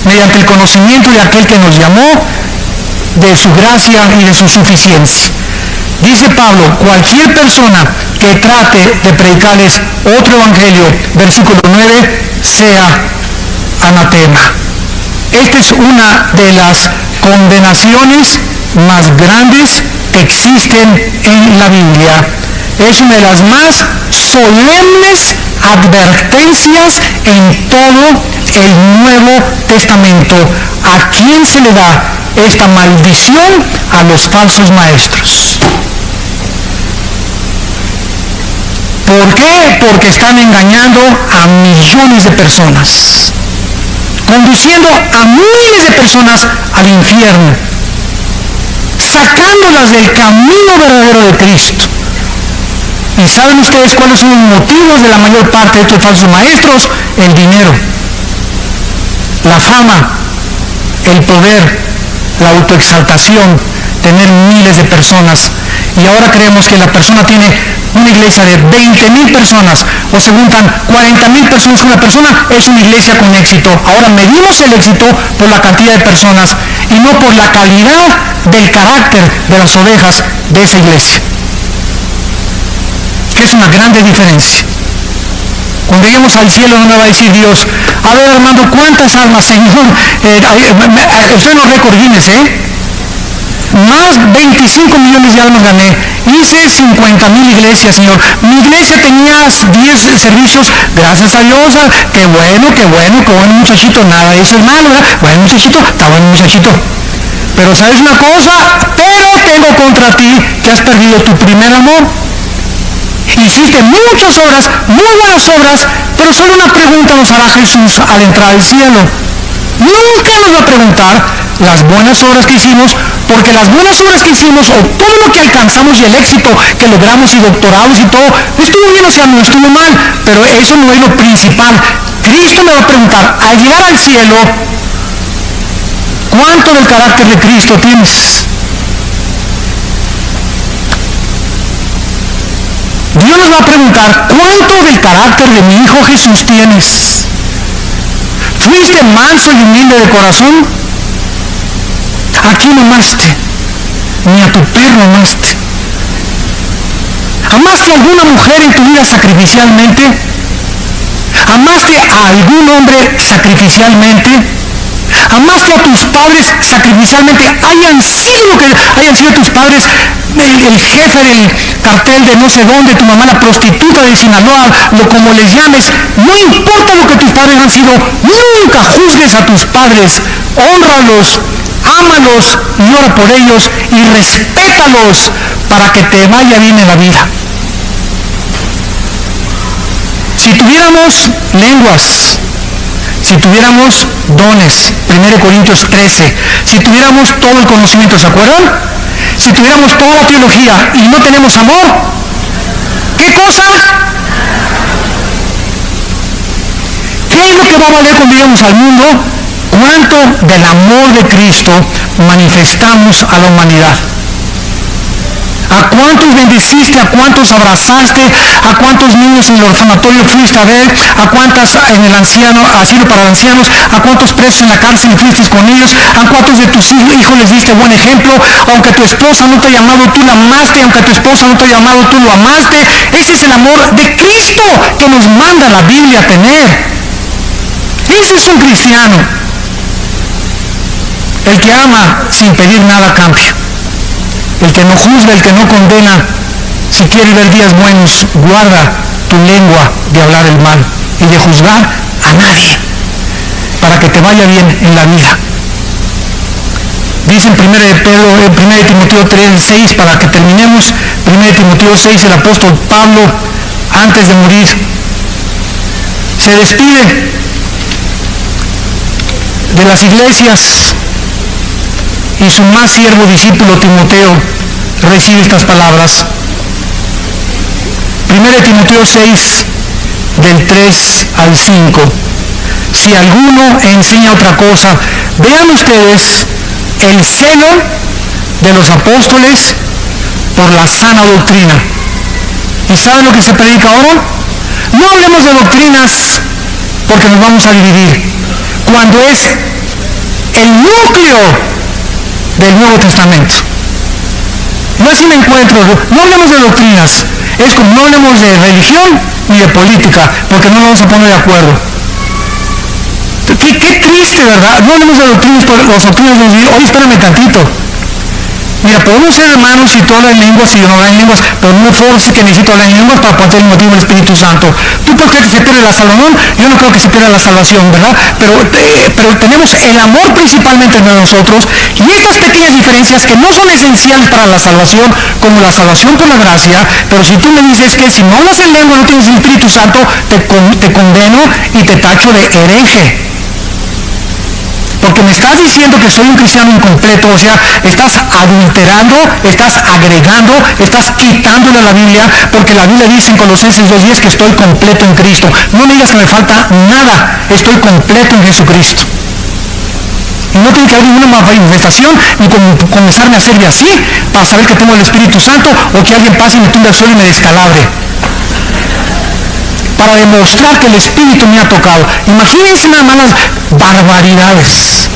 mediante el conocimiento de aquel que nos llamó, de su gracia y de su suficiencia. Dice Pablo, cualquier persona que trate de predicarles otro evangelio, versículo 9, sea anatema. Esta es una de las condenaciones más grandes que existen en la Biblia. Es una de las más solemnes advertencias en todo el Nuevo Testamento. ¿A quién se le da esta maldición? A los falsos maestros. ¿Por qué? Porque están engañando a millones de personas, conduciendo a miles de personas al infierno, sacándolas del camino verdadero de Cristo. ¿Y saben ustedes cuáles son los motivos de la mayor parte de estos falsos maestros? El dinero, la fama, el poder, la autoexaltación, tener miles de personas. Y ahora creemos que la persona tiene una iglesia de 20,000 personas o se juntan 40,000 personas. Una persona es una iglesia con éxito. Ahora medimos el éxito por la cantidad de personas y no por la calidad del carácter de las ovejas de esa iglesia. Que es una grande diferencia. Cuando lleguemos al cielo no me va a decir Dios, a ver Armando, ¿cuántas almas, Señor? Usted no récord Guinness, Más 25 millones de almas gané. Hice 50,000 iglesias, Señor. Mi iglesia tenía 10 servicios. Gracias a Dios. Qué bueno muchachito. Nada de eso, hermano. Bueno muchachito, está bueno muchachito. Pero ¿sabes una cosa? Pero tengo contra ti que has perdido tu primer amor. Hiciste muchas obras, muy buenas obras, pero solo una pregunta nos hará Jesús al entrar al cielo. Nunca nos va a preguntar las buenas obras que hicimos, porque las buenas obras que hicimos o todo lo que alcanzamos y el éxito que logramos y doctorados y todo, estuvo bien, o sea, no estuvo mal, pero eso no es lo principal. Cristo me va a preguntar, al llegar al cielo, ¿cuánto del carácter de Cristo tienes? Dios nos va a preguntar, ¿cuánto del carácter de mi Hijo Jesús tienes? ¿Fuiste manso y humilde de corazón? ¿A quién amaste? Ni a tu perro amaste. ¿Amaste a alguna mujer en tu vida sacrificialmente? ¿Amaste a algún hombre sacrificialmente? ¿Amaste a tus padres sacrificialmente? Hayan sido tus padres el jefe del cartel de no sé dónde, tu mamá la prostituta de Sinaloa, como les llames, no importa lo que tus padres han sido, nunca juzgues a tus padres, hónralos, ámalos y ora por ellos y respétalos para que te vaya bien en la vida. Si tuviéramos lenguas, si tuviéramos dones, 1 Corintios 13, si tuviéramos todo el conocimiento, ¿se acuerdan? Si tuviéramos toda la teología y no tenemos amor, ¿qué cosa? ¿Qué es lo que va a valer cuando lleguemos al mundo? ¿Cuánto del amor de Cristo manifestamos a la humanidad? ¿A cuántos bendeciste? ¿A cuántos abrazaste? ¿A cuántos niños en el orfanatorio fuiste a ver? ¿A cuántas en el asilo para ancianos? ¿A cuántos presos en la cárcel fuiste con ellos? ¿A cuántos de tus hijos les diste buen ejemplo? Aunque tu esposa no te ha llamado, tú la amaste. Aunque tu esposa no te ha llamado, tú lo amaste. Ese es el amor de Cristo que nos manda la Biblia a tener. Ese es un cristiano. El que ama sin pedir nada a cambio. El que no juzga, el que no condena. Si quiere ver días buenos, guarda tu lengua de hablar el mal y de juzgar a nadie, para que te vaya bien en la vida. Dice en 1 Timoteo 3:6, para que terminemos, 1 Timoteo 6, el apóstol Pablo, antes de morir, se despide de las iglesias y su más siervo discípulo Timoteo recibe estas palabras. 1 Timoteo 6, del 3 al 5. Si alguno enseña otra cosa, vean ustedes el celo de los apóstoles por la sana doctrina. ¿Y saben lo que se predica ahora? No hablemos de doctrinas porque nos vamos a dividir, cuando es el núcleo del Nuevo Testamento. No es un encuentro, no hablemos de doctrinas, es como no hablemos de religión ni de política, porque no nos vamos a poner de acuerdo. Qué triste, ¿verdad? No hablemos de doctrinas, porque las doctrinas nos dicen, oye, espérame tantito. Mira, podemos ser hermanos y tú hablas en lenguas y yo no hablo en lenguas, pero no force que necesito hablar en lenguas para poder tener el motivo del Espíritu Santo. ¿Tú por qué se pierde la salvación? Yo no creo que se pierda la salvación, ¿verdad? Pero tenemos el amor principalmente entre nosotros y estas pequeñas diferencias que no son esenciales para la salvación, como la salvación por la gracia, pero si tú me dices que si no hablas en lengua no tienes el Espíritu Santo, te condeno y te tacho de hereje. Porque me estás diciendo que soy un cristiano incompleto, o sea, estás adulterando, estás agregando, estás quitándole a la Biblia, porque la Biblia dice en Colosenses 2:10 que estoy completo en Cristo. No me digas que me falta nada, estoy completo en Jesucristo. Y no tiene que haber ninguna manifestación, ni comenzarme a hacerme así, para saber que tengo el Espíritu Santo, o que alguien pase y me tumbe al suelo y me descalabre. Para demostrar que el Espíritu me ha tocado. Imagínense nada más las barbaridades.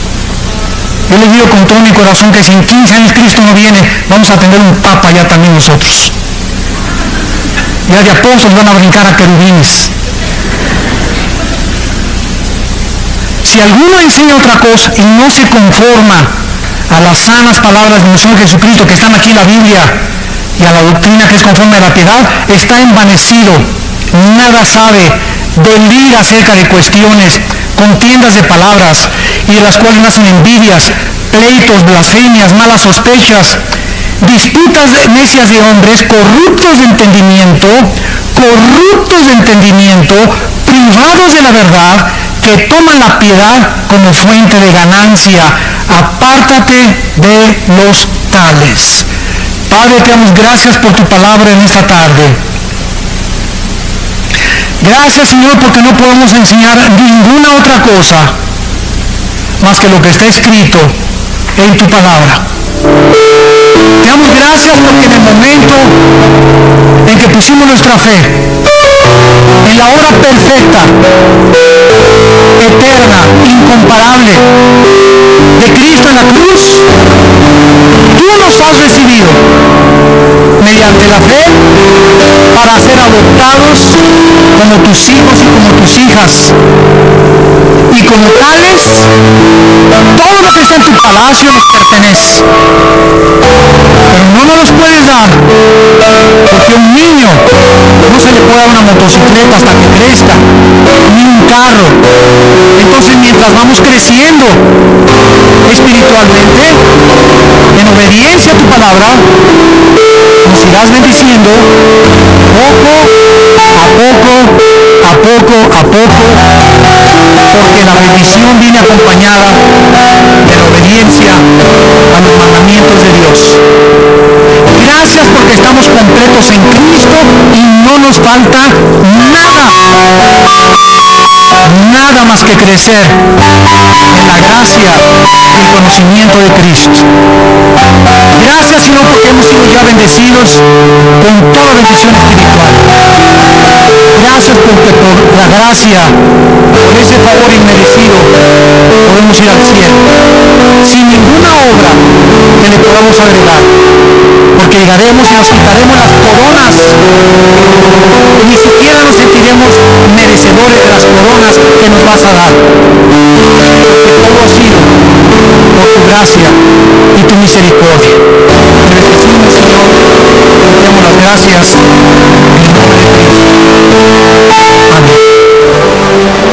Yo les digo con todo mi corazón que si en 15 años Cristo no viene, vamos a tener un papa ya también nosotros. Ya de apóstoles van a brincar a querubines. Si alguno enseña otra cosa y no se conforma a las sanas palabras de nuestro Señor Jesucristo que están aquí en la Biblia y a la doctrina que es conforme a la piedad, está envanecido. Nada sabe, delira acerca de cuestiones, contiendas de palabras, y de las cuales nacen envidias, pleitos, blasfemias, malas sospechas, disputas necias de hombres, corruptos de entendimiento, privados de la verdad, que toman la piedad como fuente de ganancia. Apártate de los tales. Padre, te damos gracias por tu palabra en esta tarde. Gracias, Señor, porque no podemos enseñar ninguna otra cosa más que lo que está escrito en tu palabra. Te damos gracias porque en el momento en que pusimos nuestra fe en la obra perfecta, eterna, incomparable de Cristo en la cruz, tú nos has recibido mediante la fe para ser adoptados como tus hijos y como tus hijas, y como tales todo lo que está en tu palacio nos pertenece, pero no nos los puedes dar porque un niño no se le puede dar una motocicleta hasta que crezca, ni un carro. Entonces mientras vamos creciendo espiritualmente en obediencia a tu palabra, nos irás bendiciendo poco a poco, porque porque la bendición viene acompañada de la obediencia a los mandamientos de Dios. Gracias porque estamos completos en Cristo y no nos falta nada más que crecer en la gracia y el conocimiento de Cristo. Gracias, Señor, porque hemos sido ya bendecidos con toda bendición espiritual. Gracias porque por la gracia, por ese favor inmerecido, podemos ir al cielo sin ninguna obra que le podamos agregar, porque llegaremos y nos quitaremos las coronas, ni siquiera nos sentiremos merecedores de las coronas que nos vas a dar, porque todo ha sido por tu gracia y tu misericordia. Te bendecimos, Señor, te damos las gracias en el nombre de Cristo. Amén.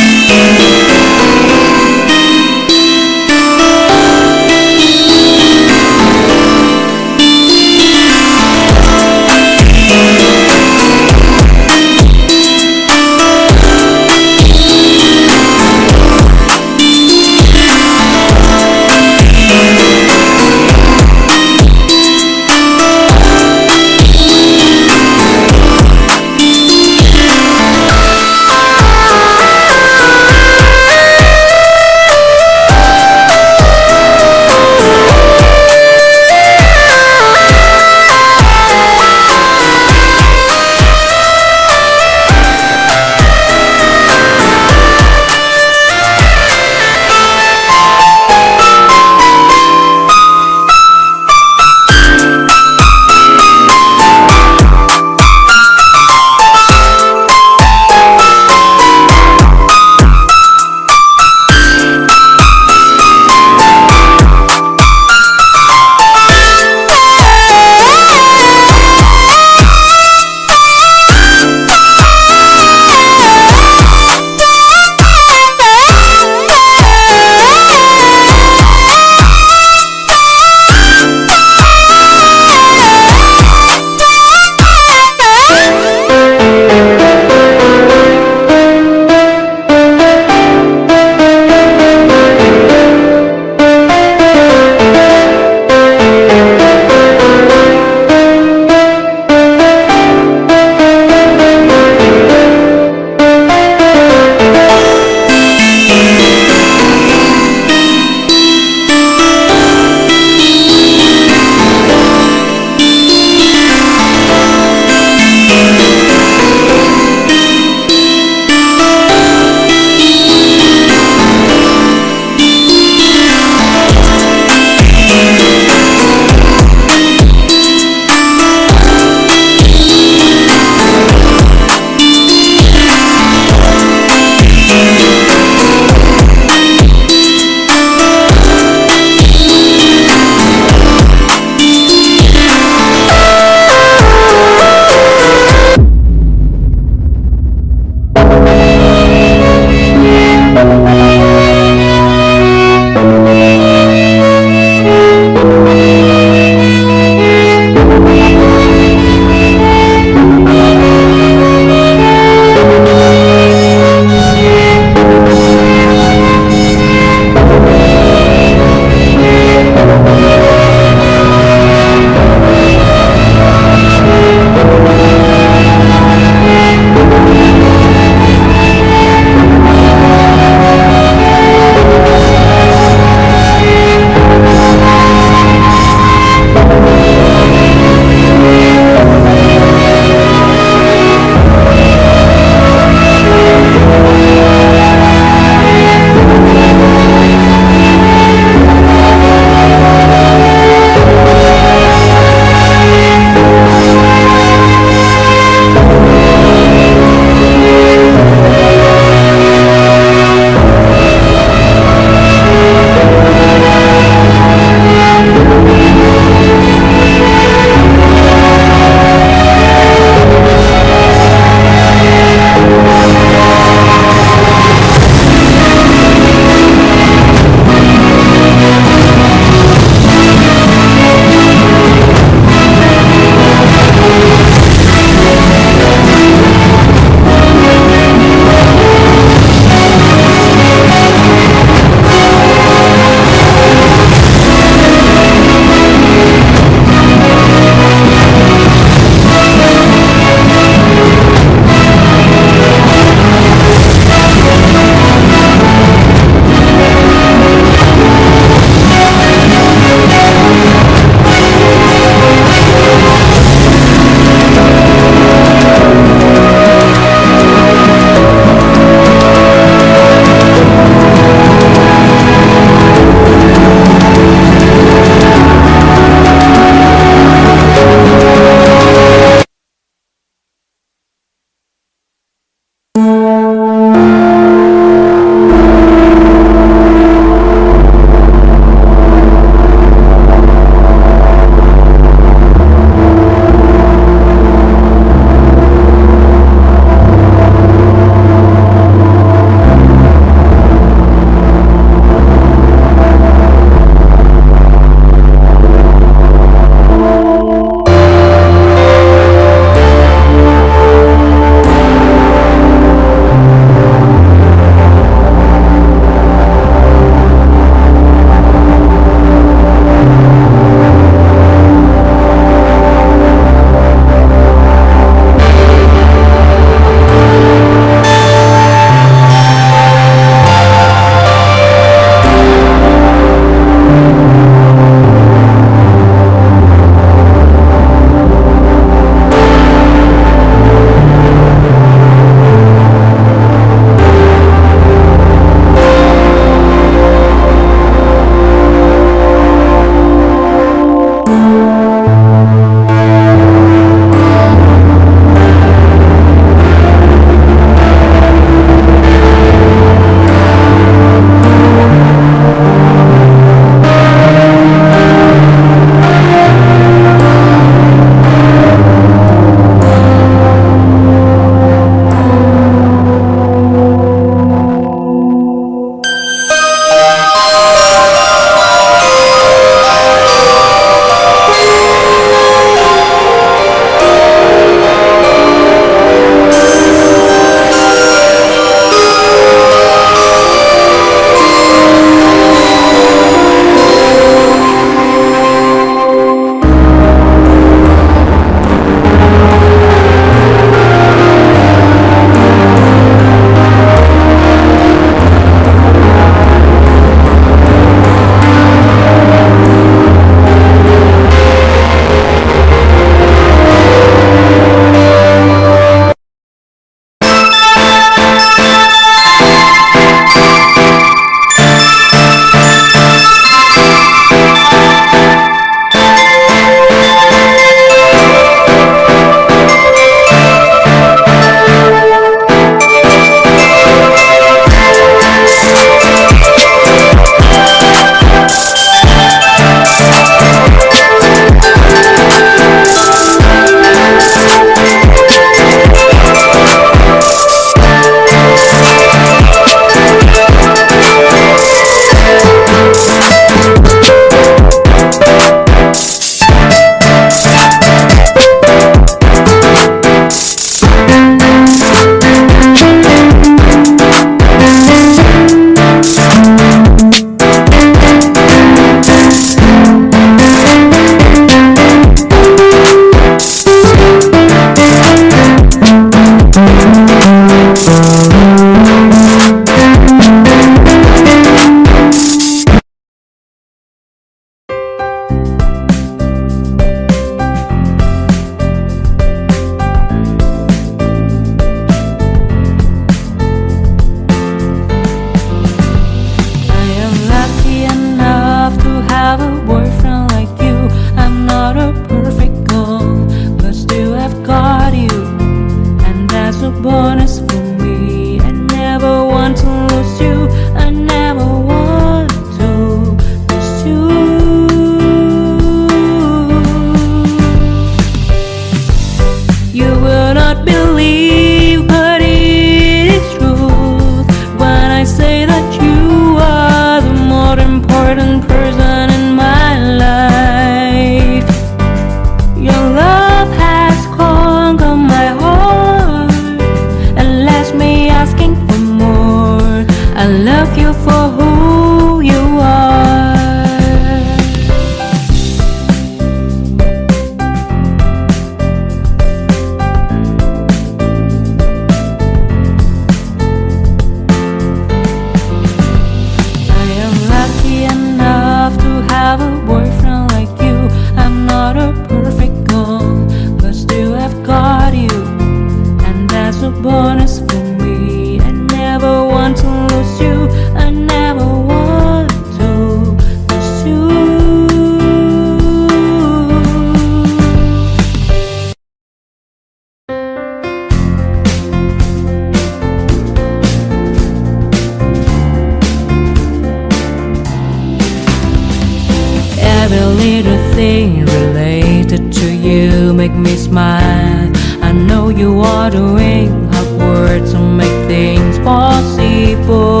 make me smile. I know you are doing hard work to make things possible.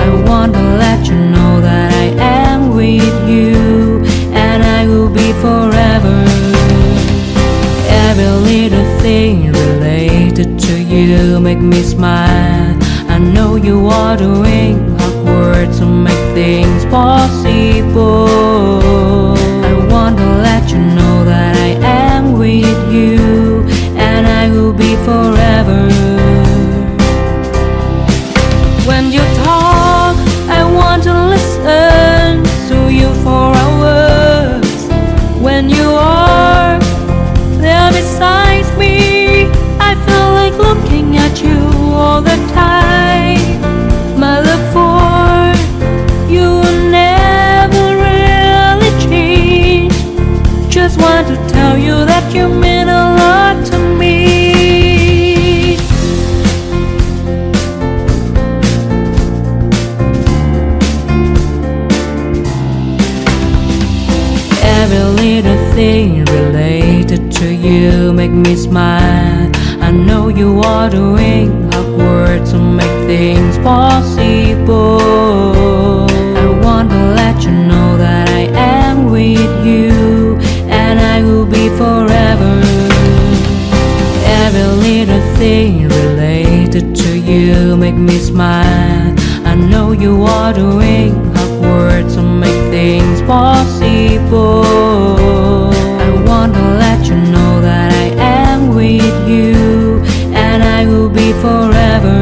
I want to let you know that I am with you, and I will be forever. Every little thing related to you make me smile. I know you are doing hard work to make things possible. I want to let you know that I am with you, and I will be forever. When you talk, I want to listen to you for hours. When you are there beside me, I feel like looking at you all the time. My love for you will never really change. Just want to tell you that you mean a lot to me. Every little thing related to you make me smile. I know you are doing hard work to make things possible. I want to let you know that I am with you, and I will be forever. Every little thing related to you make me smile. I know you are doing hard work to make things possible. I want to let you know that I am with you, and I will be forever.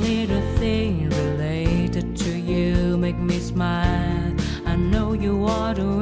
little thing related to you make me smile. I know you are the